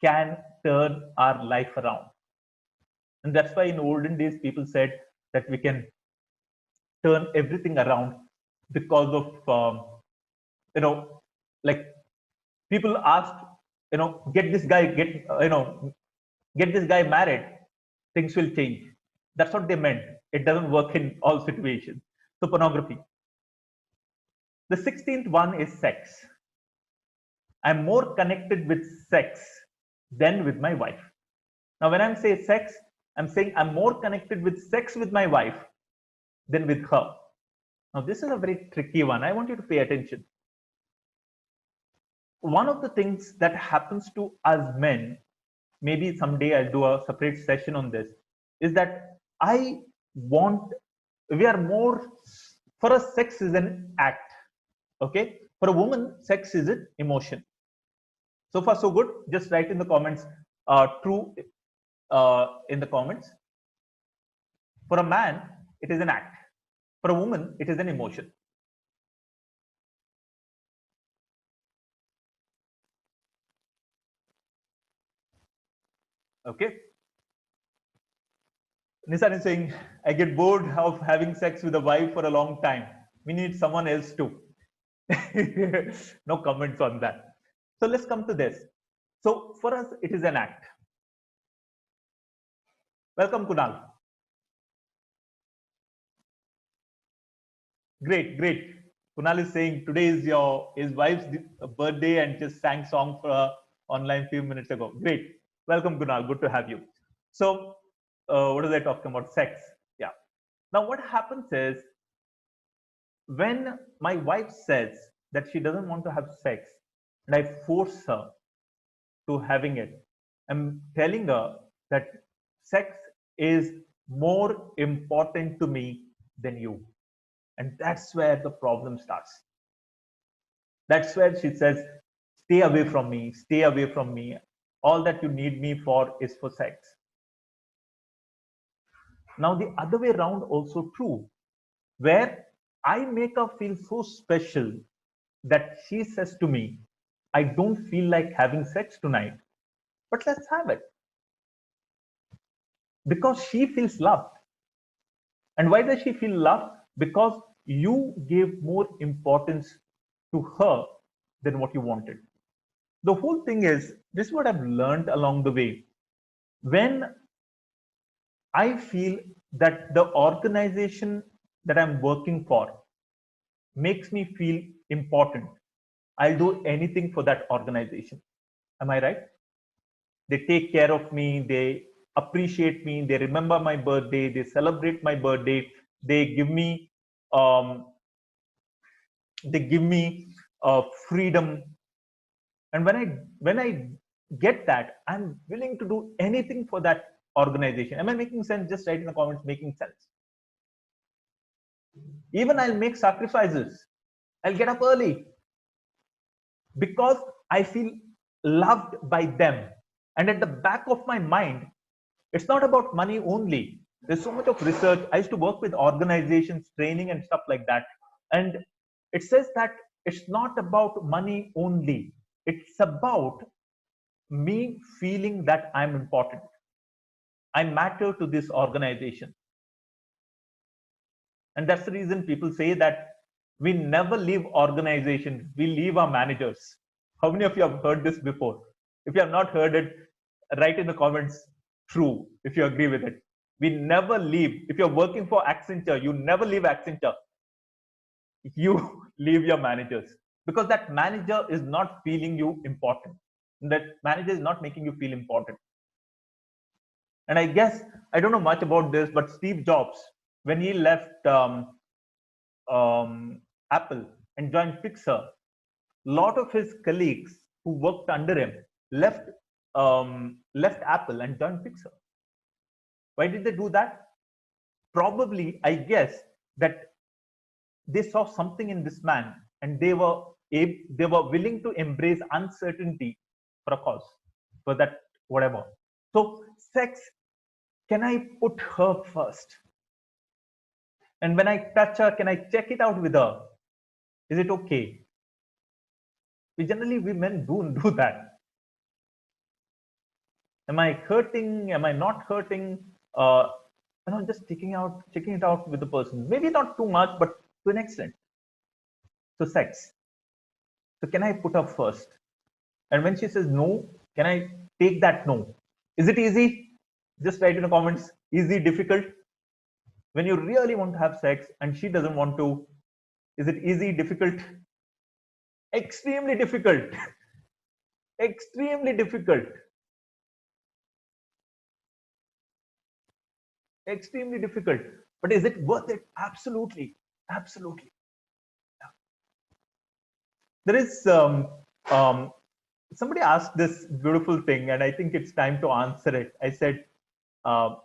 [SPEAKER 1] can turn our life around. And that's why in olden days, people said that we can turn everything around because of, like, people asked, get this guy, get this guy married, things will change. That's what they meant. It doesn't work in all situations. So pornography. The 16th one is sex. I'm more connected with sex than with my wife. Now, when I'm saying sex, I'm saying I'm more connected with sex with my wife than with her. Now, this is a very tricky one. I want you to pay attention. One of the things that happens to us men, maybe someday I'll do a separate session on this, is that we are more, for us, sex is an act. Okay. For a woman, sex is an emotion. So far, so good. Just write in the comments, true in the comments. For a man, it is an act. For a woman, it is an emotion. Okay. Nissan is saying, I get bored of having sex with a wife for a long time. We need someone else too. No comments on that. So let's come to this. So for us, it is an act. Welcome, Kunal. Great, great. Kunal is saying today is his wife's birthday and just sang song for her online few minutes ago. Great. Welcome, Kunal. Good to have you. So what was I talking about? Sex. Yeah. Now what happens is, when my wife says that she doesn't want to have sex and I force her to having it, I'm telling her that sex is more important to me than you. And that's where the problem starts. That's where she says, stay away from me, stay away from me. All that you need me for is for sex. Now, the other way around also true, where I make her feel so special that she says to me, I don't feel like having sex tonight, but let's have it. Because she feels loved. And why does she feel loved? Because you gave more importance to her than what you wanted. The whole thing is, this is what I've learned along the way. When I feel that the organization that I'm working for makes me feel important, I'll do anything for that organization. Am I right? They take care of me, they appreciate me, they remember my birthday, they celebrate my birthday, they give me um, freedom. And when I get that, I'm willing to do anything for that organization. Am I making sense? Just write in the comments, making sense. Even I'll make sacrifices. I'll get up early because I feel loved by them. And at the back of my mind, it's not about money only. There's so much of research. I used to work with organizations, training and stuff like that. And it says that it's not about money only. It's about me feeling that I'm important. I matter to this organization. And that's the reason people say that we never leave organizations, we leave our managers. How many of you have heard this before? If you have not heard it, write in the comments true if you agree with it. We never leave. If you're working for Accenture, you never leave Accenture. You leave your managers because that manager is not feeling you important. That manager is not making you feel important. And I guess, I don't know much about this, but Steve Jobs, when he left Apple and joined Pixar, a lot of his colleagues who worked under him left Apple and joined Pixar. Why did they do that? Probably, I guess, that they saw something in this man and they were willing to embrace uncertainty for a cause, for that whatever. So sex, can I put her first? And when I touch her, can I check it out with her? Is it okay? We men do that. Am I hurting? Am I not hurting? Just checking it out with the person. Maybe not too much, but to an extent. So sex. So can I put her first? And when she says no, can I take that no? Is it easy? Just write in the comments. Easy, difficult? When you really want to have sex and she doesn't want to, is it easy, difficult? Extremely difficult. Extremely difficult. Extremely difficult. But is it worth it? Absolutely. Absolutely. There is somebody asked this beautiful thing, and I think it's time to answer it. I said, I'll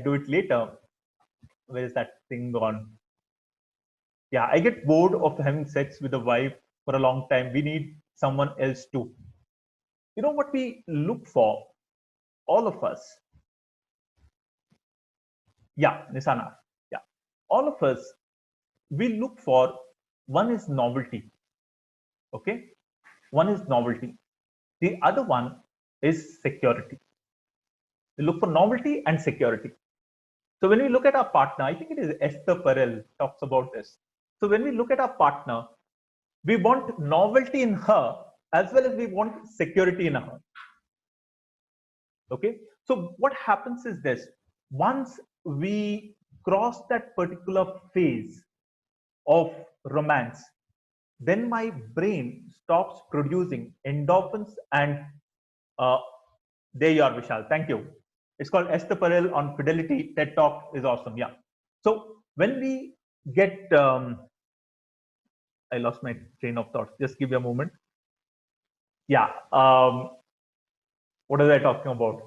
[SPEAKER 1] do it later. Where is that thing gone? Yeah, I get bored of having sex with a wife for a long time. We need someone else too. You know what we look for, all of us? Yeah, Nisana. Yeah, all of us, we look for, one is novelty. Okay, one is novelty. The other one is security. We look for novelty and security. So when we look at our partner, I think it is Esther Perel talks about this. So when we look at our partner, we want novelty in her as well as we want security in her. Okay. So what happens is this: once we cross that particular phase of romance, then my brain stops producing endorphins and there you are, Vishal. Thank you. It's called Esther Perel on Fidelity. TED Talk is awesome. Yeah. So when we get, I lost my train of thought. Just give me a moment. Yeah. What was I talking about?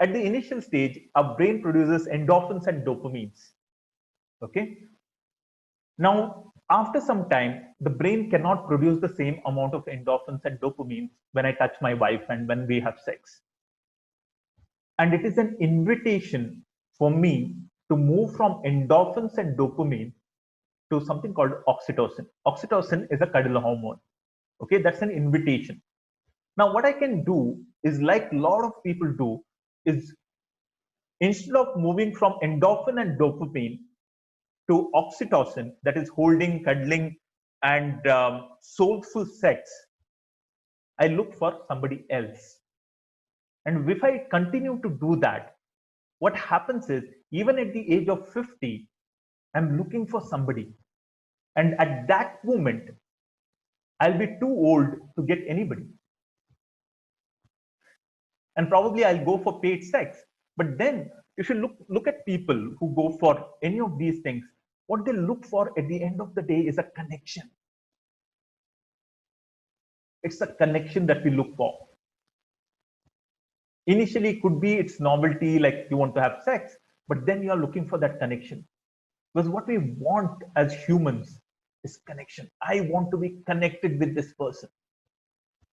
[SPEAKER 1] At the initial stage, our brain produces endorphins and dopamines. Okay. Now, after some time, the brain cannot produce the same amount of endorphins and dopamines when I touch my wife and when we have sex. And it is an invitation for me to move from endorphins and dopamine to something called oxytocin. Oxytocin is a cuddle hormone. Okay, that's an invitation. Now, what I can do is, like a lot of people do, is instead of moving from endorphin and dopamine to oxytocin, that is holding, cuddling, and soulful sex, I look for somebody else. And if I continue to do that, what happens is, even at the age of 50, I'm looking for somebody. And at that moment, I'll be too old to get anybody. And probably I'll go for paid sex. But then, if you look at people who go for any of these things, what they look for at the end of the day is a connection. It's a connection that we look for. Initially, it could be its novelty, like you want to have sex, but then you are looking for that connection. Because what we want as humans is connection. I want to be connected with this person.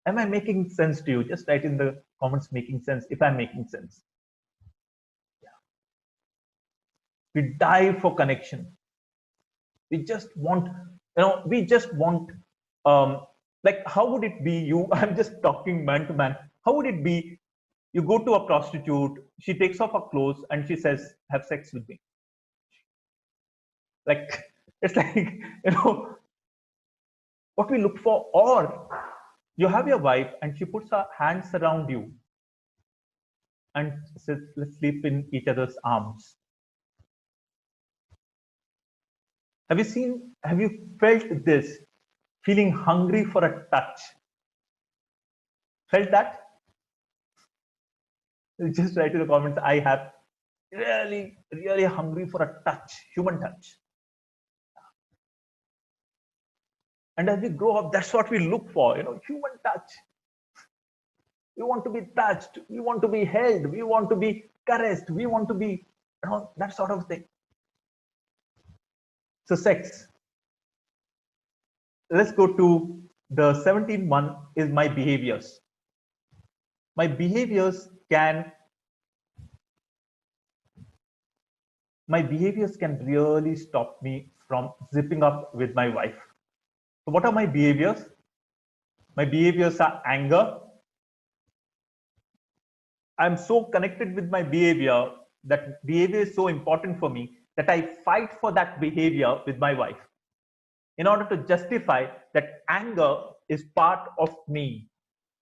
[SPEAKER 1] Am I making sense to you? Just write in the comments making sense if I'm making sense. Yeah. We die for connection. We just want, we just want, like, how would it be you? I'm just talking man to man. How would it be you go to a prostitute, she takes off her clothes and she says, have sex with me? Like, it's like, what we look for. Or you have your wife and she puts her hands around you and says, let's sleep in each other's arms. Have you felt this? Feeling hungry for a touch? Felt that? Just write in the comments, I have really, really hungry for a touch, human touch. And as we grow up, that's what we look for, human touch. We want to be touched, we want to be held, we want to be caressed, we want to be, that sort of thing. So sex. Let's go to the 17th one is my behaviors. My behaviors can really stop me from zipping up with my wife. So what are my behaviors? My behaviors are anger. I'm so connected with my behavior, that behavior is so important for me, that I fight for that behavior with my wife in order to justify that anger is part of me,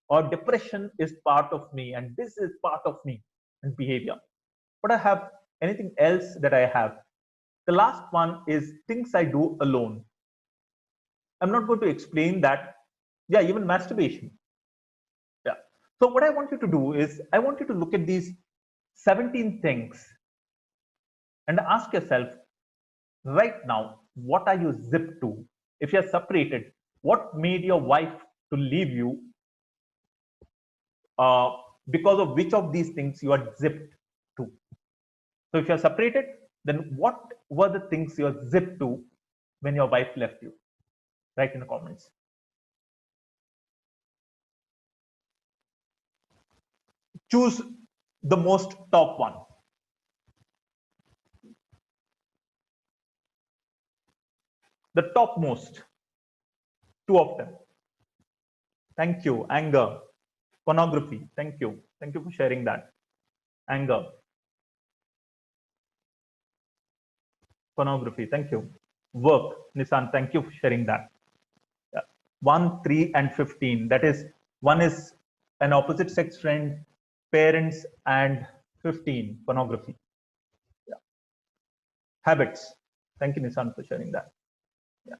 [SPEAKER 1] or depression is part of me, and this is part of me and behavior. But I have anything else that I have. The last one is things I do alone. I'm not going to explain that. Yeah, even masturbation. Yeah. So what I want you to do is I want you to look at these 17 things and ask yourself right now, what are you zipped to? If you're separated, what made your wife to leave you? uh, because of which of these things you are zipped to. So if you're separated, then what were the things you're zipped to when your wife left you? Write in the comments. Choose the most top one. The topmost, two of them. Thank you. Anger, pornography. Thank you. Thank you for sharing that. Anger, pornography. Thank you. Work, Nissan. Thank you for sharing that. Yeah. 1, 3, and 15. That is, one is an opposite sex friend, parents, and 15, pornography. Yeah. Habits. Thank you, Nissan, for sharing that. Yeah.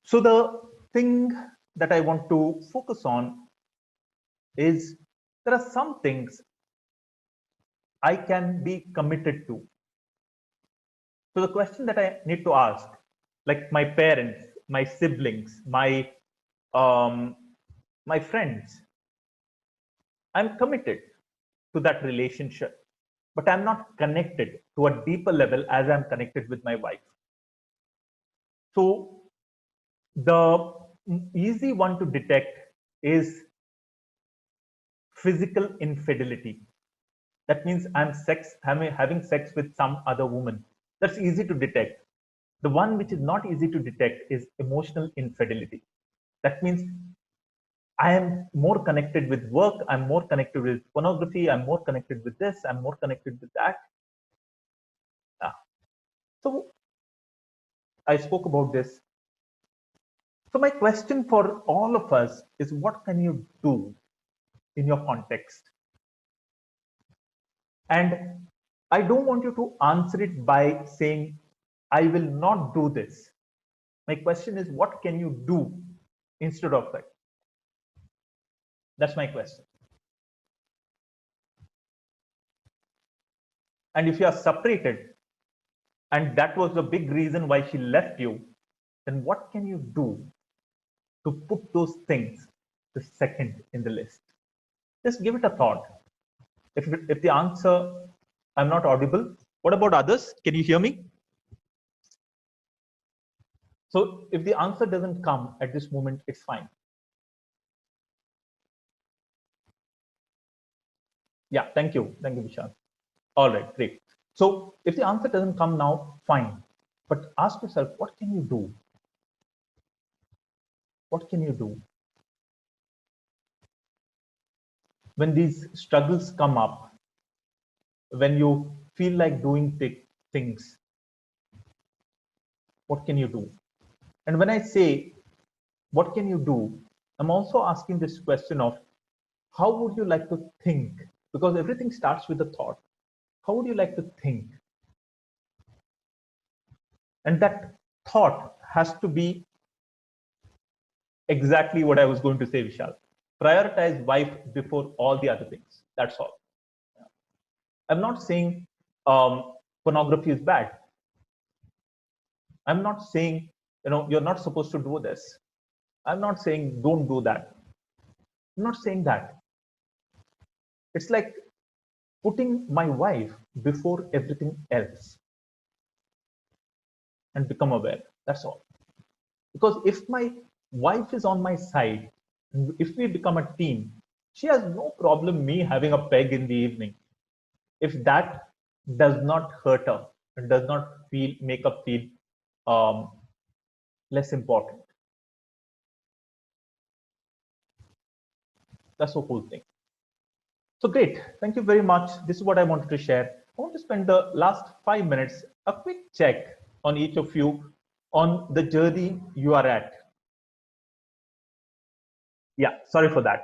[SPEAKER 1] So the thing that I want to focus on is there are some things I can be committed to. So the question that I need to ask, like my parents, my siblings, um, my friends, I'm committed to that relationship, but I'm not connected to a deeper level as I'm connected with my wife. So the easy one to detect is physical infidelity. That means I'm having sex with some other woman. That's easy to detect. The one which is not easy to detect is emotional infidelity. That means I am more connected with work, I'm more connected with pornography, I'm more connected with this, I'm more connected with that. Ah. So I spoke about this. So my question for all of us is, what can you do in your context? And I don't want you to answer it by saying, I will not do this. My question is, what can you do instead of it? That's my question. And if you are separated, and that was the big reason why she left you, then what can you do to put those things the second in the list? Just give it a thought. If the answer, I'm not audible, what about others? Can you hear me? So if the answer doesn't come at this moment, it's fine. Yeah, thank you. Thank you, Vishal. All right, great. So if the answer doesn't come now, fine. But ask yourself, what can you do? What can you do? When these struggles come up, when you feel like doing things, what can you do? And when I say, what can you do? I'm also asking this question of, how would you like to think? Because everything starts with a thought. How would you like to think? And that thought has to be exactly what I was going to say, Vishal. Prioritize wife before all the other things. That's all. I'm not saying pornography is bad. I'm not saying, you're not supposed to do this. I'm not saying don't do that. I'm not saying that. It's like putting my wife before everything else and become aware. That's all. Because if my wife is on my side, if we become a team, she has no problem me having a peg in the evening. If that does not hurt her and does not make her feel um, less important. That's the whole thing. So great. Thank you very much. This is what I wanted to share. I want to spend the last 5 minutes, a quick check on each of you on the journey you are at. Yeah, sorry for that.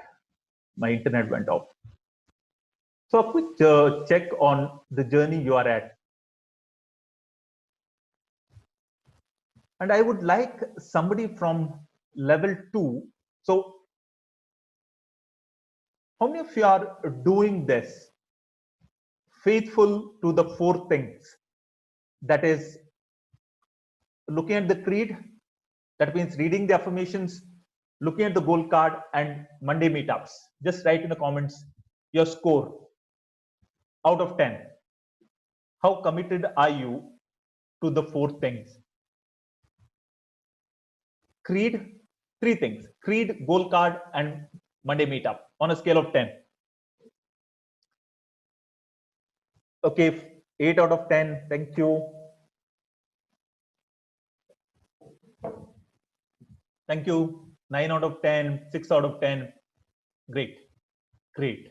[SPEAKER 1] My internet went off. So a quick check on the journey you are at. And I would like somebody from level 2. So how many of you are doing this faithful to the 4 things? That is looking at the creed, that means reading the affirmations, looking at the goal card, and Monday meetups. Just write in the comments your score out of 10. How committed are you to the 4 things? Creed, 3 things: creed, goal card, and Monday meetup on a scale of 10. Okay, 8 out of 10. Thank you. Thank you. 9 out of 10, 6 out of 10. Great. Great.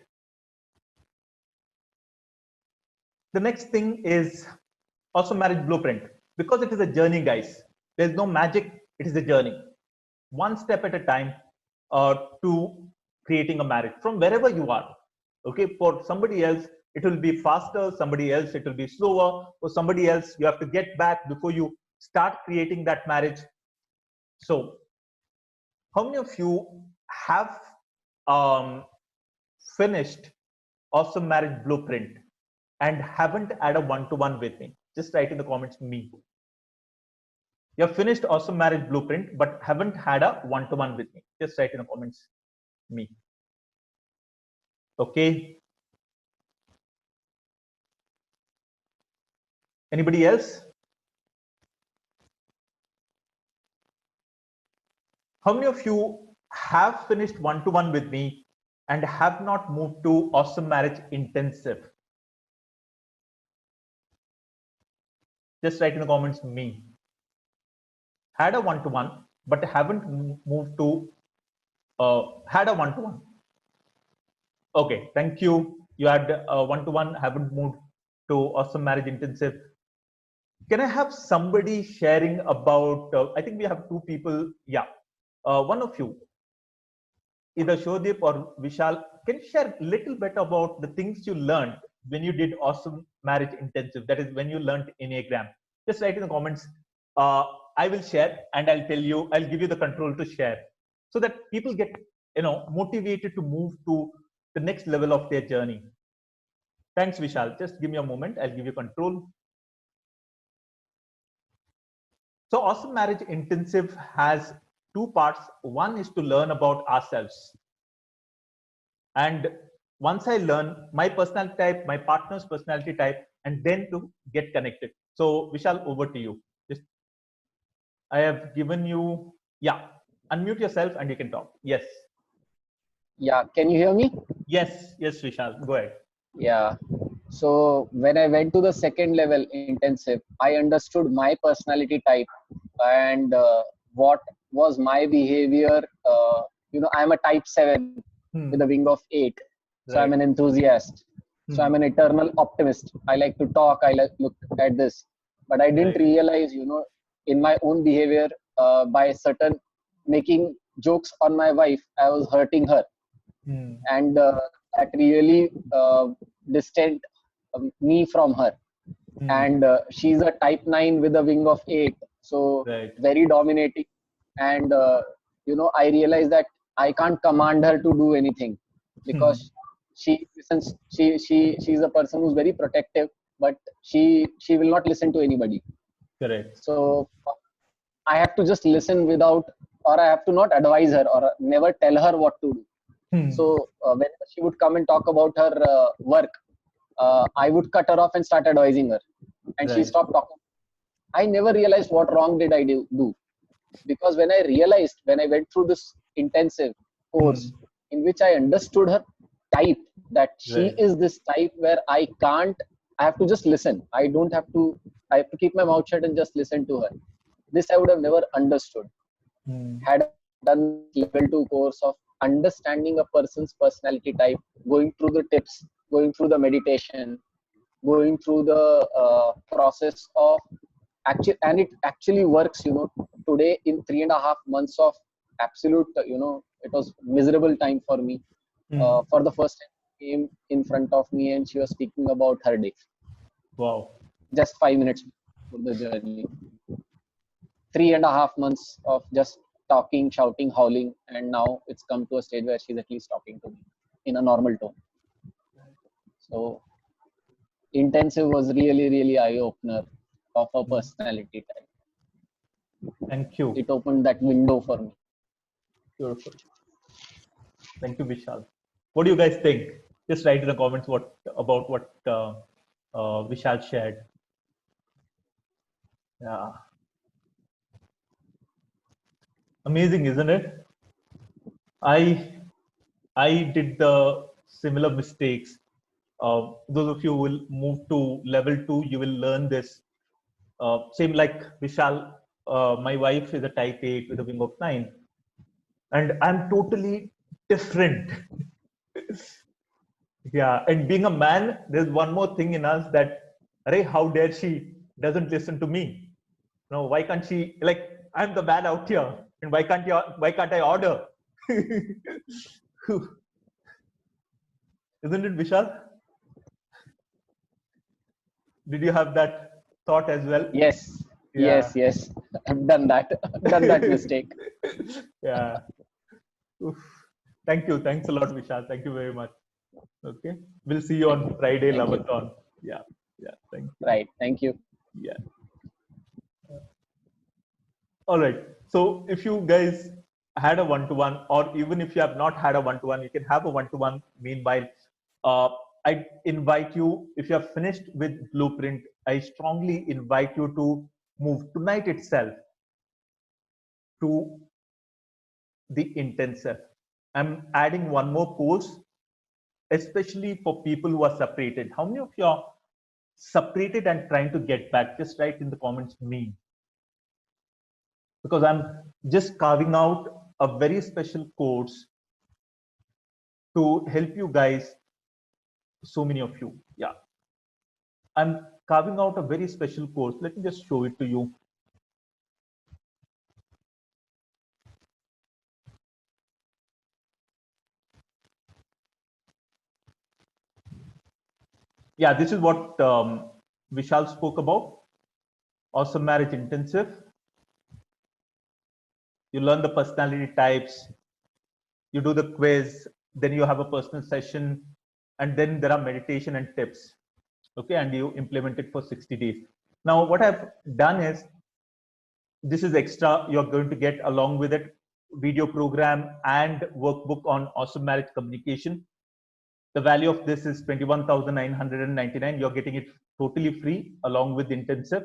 [SPEAKER 1] The next thing is awesome marriage blueprint. Because it is a journey, guys. There's no magic. It is a journey. One step at a time to creating a marriage from wherever you are. Okay. For somebody else, it will be faster. Somebody else, it will be slower. For somebody else, you have to get back before you start creating that marriage. So how many of you have finished awesome marriage blueprint and haven't had a one-to-one with me? Just write in the comments me. You have finished awesome marriage blueprint but haven't had a one-to-one with me. Just write in the comments me. Okay. Anybody else? How many of you have finished one-to-one with me and have not moved to awesome marriage intensive? Just write in the comments me. Had a one-to-one but haven't moved to had a one-to-one. Okay, thank you. You had a one-to-one, haven't moved to awesome marriage intensive. Can I have somebody sharing about? I think we have 2 people. Yeah, one of you, either Shodip or Vishal, can you share a little bit about the things you learned when you did awesome marriage intensive? That is when you learned Enneagram. Just write in the comments. I will share and I'll tell you. I'll give you the control to share, so that people get motivated to move to the next level of their journey. Thanks, Vishal. Just give me a moment. I'll give you control. So awesome marriage intensive has 2 parts. One is to learn about ourselves. And once I learn my personality type, my partner's personality type, and then to get connected. So Vishal, over to you. Just I have given you, yeah, unmute yourself and you can talk. Yes.
[SPEAKER 2] Yeah, can you hear me?
[SPEAKER 1] Yes, yes, Vishal, go ahead.
[SPEAKER 2] Yeah. So when I went to the second level intensive, I understood my personality type and what was my behavior. I'm a type 7 with a wing of 8. So I'm an
[SPEAKER 1] Right.
[SPEAKER 2] enthusiast. So I'm an eternal optimist. I like to talk. I like look at this. But I didn't
[SPEAKER 1] Right.
[SPEAKER 2] realize, in my own behavior, by certain making jokes on my wife, I was hurting her. And that really distant me from her. And she's a type 9 with a wing of 8, so
[SPEAKER 1] Right.
[SPEAKER 2] very dominating. And I realized that I can't command her to do anything, because she listens. She's a person who's very protective, but she will not listen to anybody.
[SPEAKER 1] Correct.
[SPEAKER 2] So I have to just listen without, or I have to not advise her or never tell her what to do. So whenever she would come and talk about her work, I would cut her off and start advising her, and she
[SPEAKER 1] Right.
[SPEAKER 2] stopped talking. I never realized what wrong did I do, because when I realized, when I went through this intensive course in which I understood her type, that she
[SPEAKER 1] Right.
[SPEAKER 2] is this type where I can't, I have to just listen. I don't have to, I have to keep my mouth shut and just listen to her. This I would have never understood had I done this level 2 course of understanding a person's personality type, going through the tips, going through the meditation, going through the process of actually, and it actually works. Today in 3.5 months of absolute, it was miserable time for me. For the first time, she came in front of me and she was speaking about her day.
[SPEAKER 1] Wow.
[SPEAKER 2] Just 5 minutes for the journey. 3.5 months of just talking, shouting, howling, and now it's come to a stage where she's at least talking to me in a normal tone. So intensive was really, really eye opener of her personality type.
[SPEAKER 1] Thank you.
[SPEAKER 2] It opened that window for me.
[SPEAKER 1] Beautiful. Thank you, Vishal. What do you guys think? Just write in the comments about what Vishal shared. Yeah. Amazing, isn't it? I did the similar mistakes. Those of you who will move to level 2, you will learn this. Same like Vishal, my wife is a type 8 with a wing of 9. And I'm totally different. Yeah, and being a man, there's one more thing in us that, Arey, how dare she doesn't listen to me? No, why can't she? Like, I'm the man out here, and why can't I order? Isn't it, Vishal? Did you have that thought as well?
[SPEAKER 2] Yes,
[SPEAKER 1] Yeah.
[SPEAKER 2] yes. I've done that. Done that mistake.
[SPEAKER 1] Yeah. Oof. Thank you. Thanks a lot, Vishal. Thank you very much. Okay. We'll see you on Friday,
[SPEAKER 2] Thank you.
[SPEAKER 1] Lavathon. Yeah. Yeah. Thank you.
[SPEAKER 2] Right. Thank you.
[SPEAKER 1] Yeah. All right. So if you guys had a one-to-one, or even if you have not had a one-to-one, you can have a one-to-one. Meanwhile, I invite you, if you have finished with Blueprint, I strongly invite you to move tonight itself to the intensive. I'm adding one more course, especially for people who are separated. How many of you are separated and trying to get back? Just write in the comments me. Because I'm just carving out a very special course to help you guys, so many of you. Yeah. I'm carving out a very special course. Let me just show it to you. Yeah, this is what Vishal spoke about. Awesome Marriage Intensive. You learn the personality types, you do the quiz, then you have a personal session, and then there are meditation and tips. Okay, and you implement it for 60 days. Now, what I've done is, this is extra you're going to get along with it, video program and workbook on awesome marriage communication. The value of this is 21,999. You're getting it totally free along with intensive.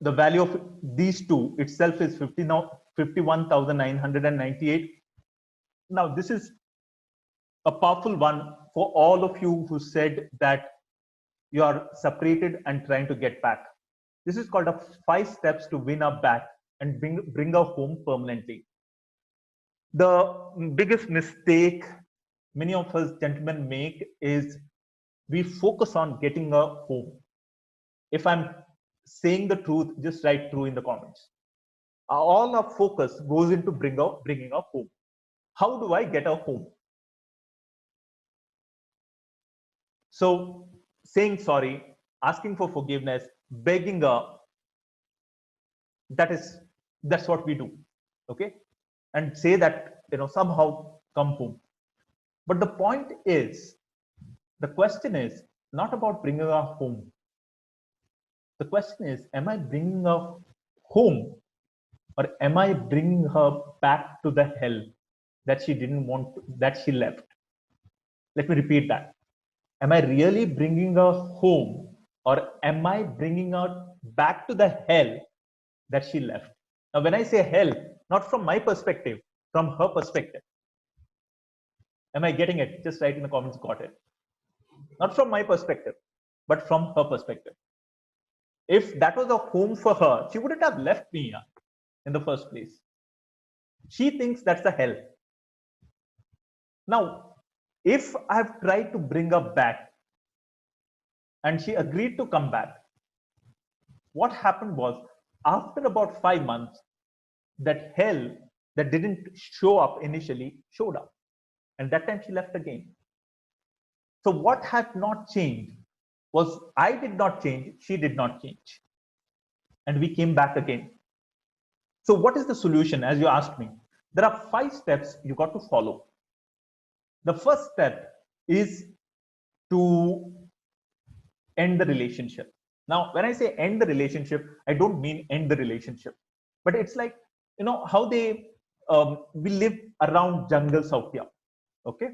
[SPEAKER 1] The value of these two itself is 51,998. Now, this is a powerful one for all of you who said that you are separated and trying to get back. This is called a 5 steps to win her back and bring her home permanently. The biggest mistake many of us gentlemen make is we focus on getting her home. If I'm saying the truth, just write true in the comments. All our focus goes into bringing her home. How do I get her home? So saying sorry, asking for forgiveness, begging her, that's what we do. Okay, and say that somehow come home. But the point is, the question is not about bringing her home. The question is, am I bringing her home, or am I bringing her back to the hell that she didn't want that she left? Let me repeat that. Am I really bringing her home, or am I bringing her back to the hell that she left? Now, when I say hell, not from my perspective, from her perspective. Am I getting it? Just write in the comments, got it. Not from my perspective, but from her perspective. If that was a home for her, she wouldn't have left me in the first place. She thinks that's a hell. Now, if I've tried to bring her back and she agreed to come back, what happened was, after about 5 months, that hell that didn't show up initially showed up. And that time she left again. So what had not changed was, I did not change, she did not change. and we came back again. So what is the solution? As you asked me, there are 5 steps you got to follow. The first step is to end the relationship. Now, when I say end the relationship, I don't mean end the relationship, but it's like, how we live around jungles out here. Okay.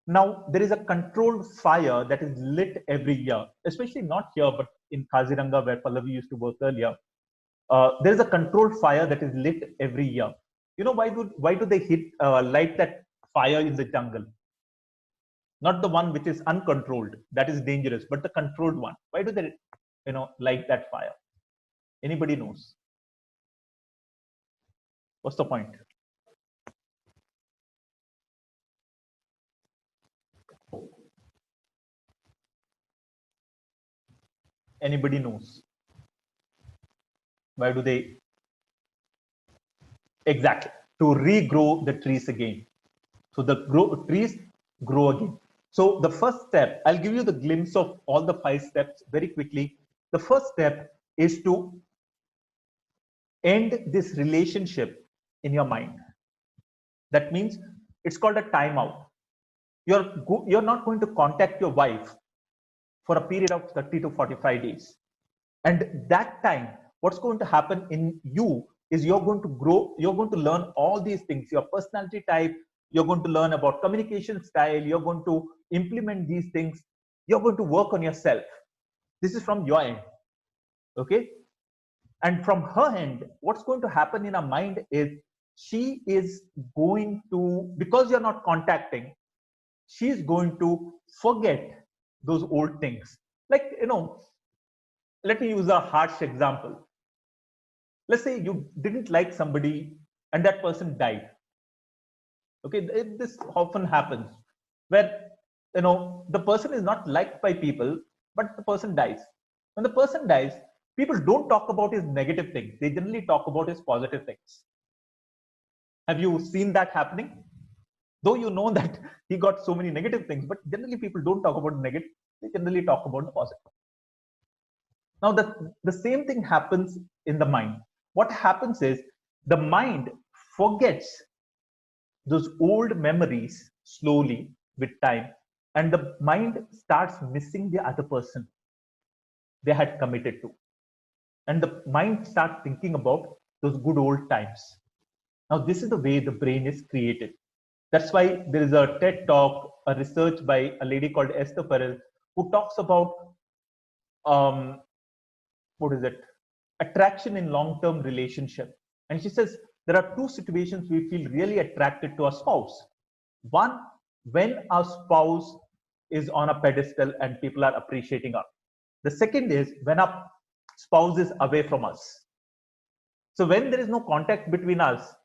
[SPEAKER 1] Now, there is a controlled fire that is lit every year, especially not here, but in Kaziranga, where Pallavi used to work earlier. There is a controlled fire that is lit every year. Why do they light that fire in the jungle? Not the one which is uncontrolled, that is dangerous, but the controlled one. Why do they light that fire? Anybody knows? What's the point? Anybody knows? Why do they? Exactly, to regrow the trees again. So the trees grow again. So the first step, I'll give you the glimpse of all the 5 steps very quickly. The first step is to end this relationship in your mind. That means it's called a timeout. You're not going to contact your wife for a period of 30 to 45 days. And that time, what's going to happen in you is you're going to grow, you're going to learn all these things, your personality type, you're going to learn about communication style, you're going to implement these things, you're going to work on yourself. This is from your end. Okay. And from her end, what's going to happen in her mind is she is going to, because you're not contacting, she's going to forget those old things. Like, let me use a harsh example. Let's say you didn't like somebody and that person died. Okay, this often happens where the person is not liked by people, but the person dies. When the person dies, people don't talk about his negative things. They generally talk about his positive things. Have you seen that happening? Though you know that he got so many negative things, but generally people don't talk about the negative. They generally talk about the positive. Now, the same thing happens in the mind. What happens is the mind forgets those old memories slowly with time, and the mind starts missing the other person they had committed to. And the mind starts thinking about those good old times. Now, this is the way the brain is created. That's why there is a TED talk, a research by a lady called Esther Perel, who talks about what is it? Attraction in long-term relationship. And she says there are 2 situations we feel really attracted to our spouse. One, when our spouse is on a pedestal and people are appreciating us. The second is when our spouse is away from us. So when there is no contact between us,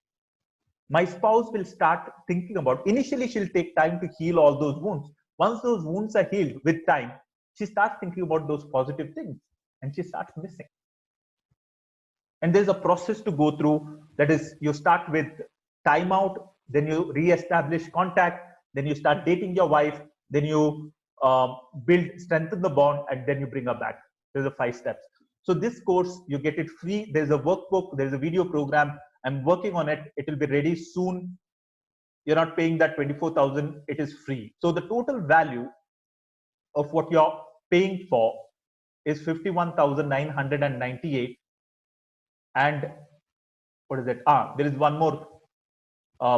[SPEAKER 1] my spouse will start thinking about, initially she'll take time to heal all those wounds. Once those wounds are healed with time, she starts thinking about those positive things and she starts missing. And there's a process to go through. That is, you start with timeout, then you re-establish contact, then you start dating your wife, then you strengthen the bond, and then you bring her back. There's the 5 steps. So this course, you get it free. There's a workbook, there's a video program. I'm working on it. It will be ready soon. You're not paying that 24,000. It is free. So the total value of what you're paying for is 51,998. And what is it? There is one more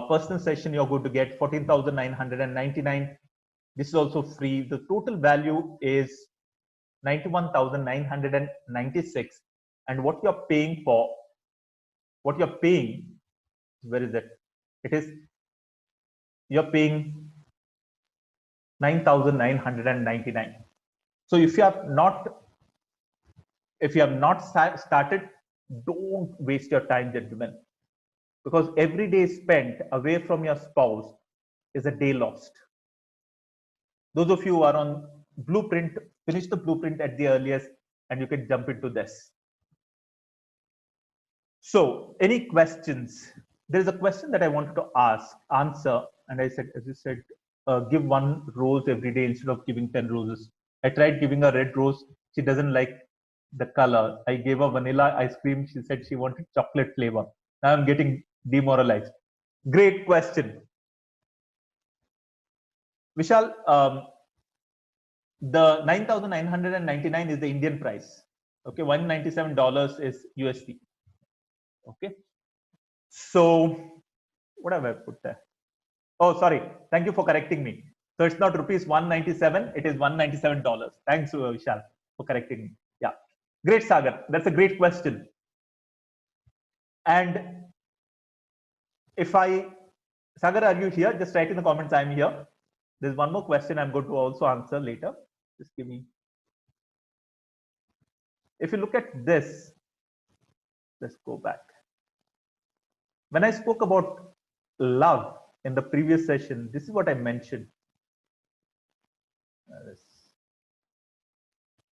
[SPEAKER 1] personal session you're going to get, 14,999. This is also free. The total value is 91,996. And what you're paying for, where is it? It is, you're paying 9,999. So if you have not started, don't waste your time, gentlemen, because every day spent away from your spouse is a day lost. Those of you who are on blueprint, finish the blueprint at the earliest and you can jump into this. So any questions? There is a question that I wanted to answer, and I said, as you said, give 1 rose every day instead of giving 10 roses. I tried giving a red rose. She doesn't like the color. I gave her vanilla ice cream. She said she wanted chocolate flavor. Now I'm getting demoralized. Great question. Vishal, the 9,999 is the Indian price. Okay, $197 is USD. Okay. So what have I put there? Oh, sorry. Thank you for correcting me. So it's not rupees 197, it is $197. Thanks, Vishal, for correcting me. Yeah. Great, Sagar. That's a great question. And if Sagar, are you here? Just write in the comments, I'm here. There's one more question I'm going to also answer later. Just give me. If you look at this, let's go back. When I spoke about love in the previous session, this is what I mentioned. Let's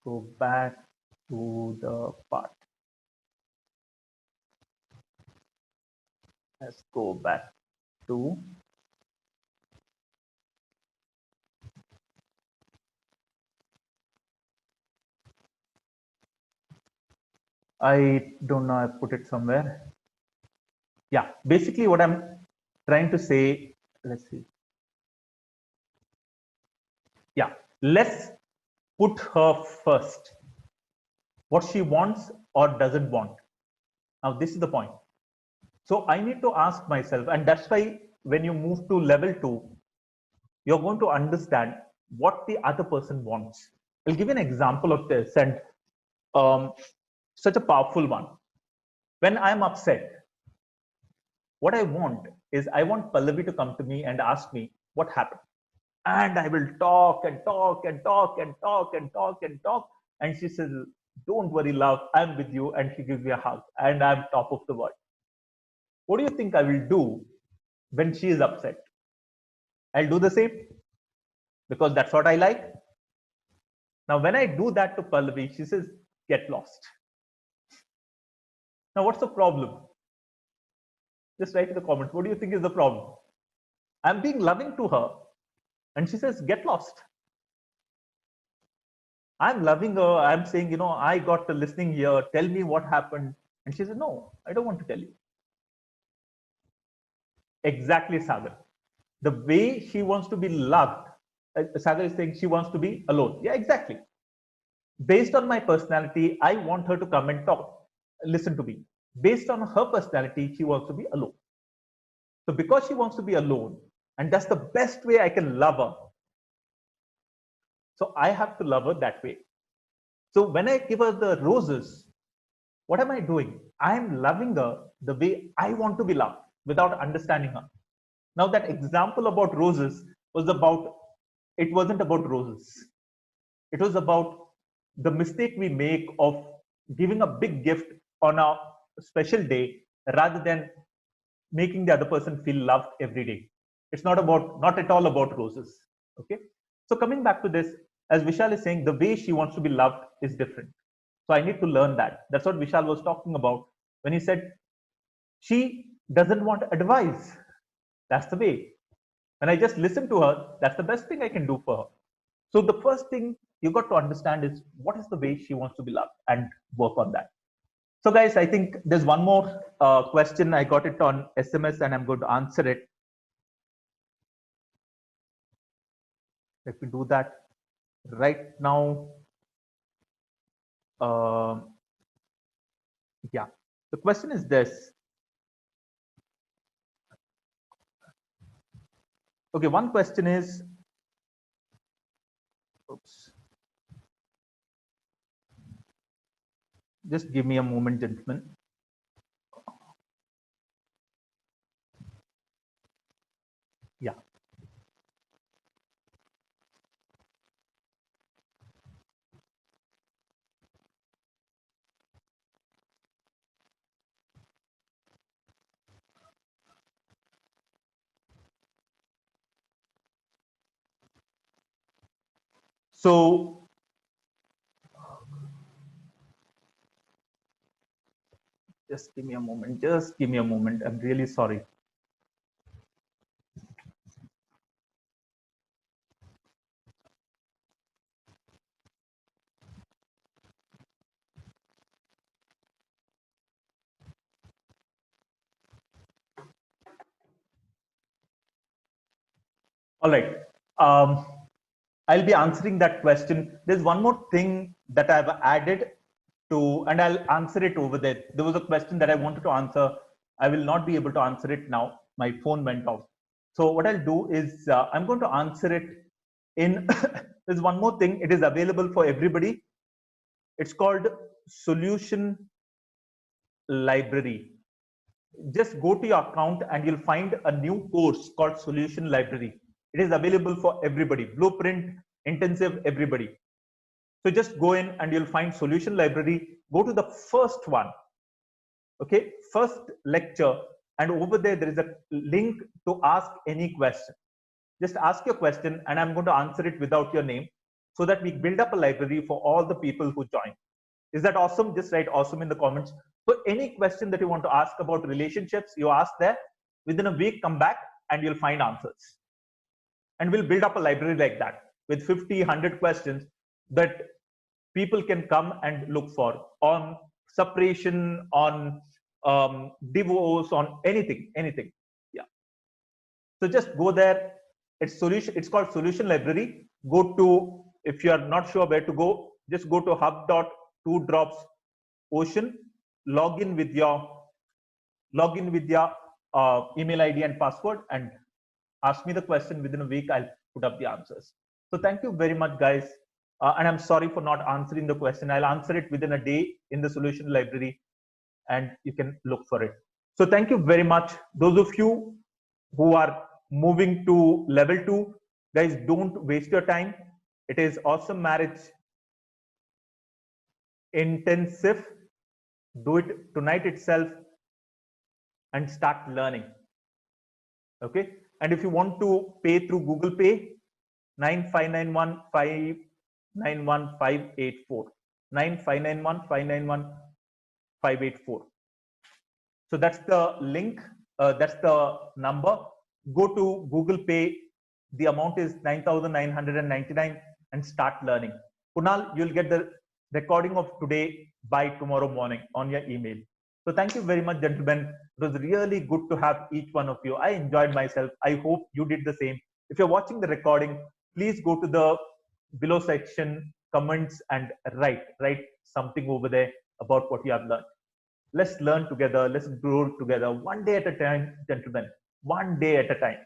[SPEAKER 1] go back to the part. Let's go back to I don't know, I put it somewhere. Yeah, basically what I'm trying to say, let's see. Yeah, let's put her first. What she wants or doesn't want. Now, this is the point. So I need to ask myself, and that's why when you move to level 2, you're going to understand what the other person wants. I'll give you an example of this, and such a powerful one. When I'm upset, what I want is I want Pallavi to come to me and ask me what happened. And I will talk and talk and talk and talk and talk and talk. And she says, don't worry, love, I'm with you. And she gives me a hug and I'm top of the world. What do you think I will do when she is upset? I'll do the same because that's what I like. Now, when I do that to Pallavi, she says, get lost. Now, what's the problem? Just write in the comments. What do you think is the problem? I'm being loving to her and she says, get lost. I'm loving her. I'm saying, you know, I got the listening here. Tell me what happened. And she said, no, I don't want to tell you. Exactly, Sagar. The way she wants to be loved, Sagar is saying she wants to be alone. Yeah, exactly. Based on my personality, I want her to come and talk, listen to me. Based on her personality, she wants to be alone. So because she wants to be alone, and that's the best way I can love her. So I have to love her that way. So when I give her the roses, what am I doing? I'm loving her the way I want to be loved without understanding her. Now that example about roses was about, it wasn't about roses. It was about the mistake we make of giving a big gift on a special day rather than making the other person feel loved every day. It's not at all about roses. Okay. So coming back to this, as Vishal is saying, the way she wants to be loved is different. So I need to learn that. That's what Vishal was talking about when he said she doesn't want advice. That's the way. When I just listen to her, that's the best thing I can do for her. So the first thing you got to understand is what is the way she wants to be loved and work on that. So guys, I think there's one more question. I got it on SMS and I'm going to answer it. Let me do that right now. Yeah, the question is this. Okay, one question is, oops. Just give me a moment, gentlemen. Yeah. So just give me a moment. Just give me a moment. I'm really sorry. All right. I'll be answering that question. There's one more thing that I've added to, and I'll answer it over there. There was a question that I wanted to answer. I will not be able to answer it now. My phone went off. So what I'll do is I'm going to answer it in, there's one more thing. It is available for everybody. It's called Solution Library. Just go to your account and you'll find a new course called Solution Library. It is available for everybody, blueprint, intensive, everybody. So just go in and you'll find Solution Library. Go to the first one, okay, first lecture, and over there is a link to ask any question. Just ask your question and I'm going to answer it without your name so that we build up a library for all the people who join. Is that awesome? Just write awesome in the comments. So any question that you want to ask about relationships, you ask there. Within a week, come back and you'll find answers. And we'll build up a library like that with 50, 100 questions that people can come and look for on separation, on divorce, on anything. Yeah. So just go there. It's called Solution Library. Go to, if you are not sure where to go, just go to hub.2dropsocean, log in with your email ID and password, and ask me the question. Within a week, I'll put up the answers. So thank you very much, guys. And I'm sorry for not answering the question. I'll answer it within a day in the Solution Library, and you can look for it. So thank you very much. Those of you who are moving to level 2, guys, don't waste your time. It is Awesome Marriage Intensive. Do it tonight itself and start learning. Okay. And if you want to pay through Google Pay, 9591591584, 9591591584. So that's the link. That's the number. Go to Google Pay. The amount is 9,999 and start learning. Kunal, you'll get the recording of today by tomorrow morning on your email. So thank you very much, gentlemen. It was really good to have each one of you. I enjoyed myself. I hope you did the same. If you're watching the recording, please go to the below section, comments, and write something over there about what you have learned. Let's learn together. Let's grow together, one day at a time, gentlemen. One day at a time.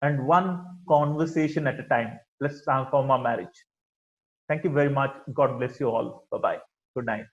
[SPEAKER 1] And one conversation at a time. Let's transform our marriage. Thank you very much. God bless you all. Bye-bye. Good night.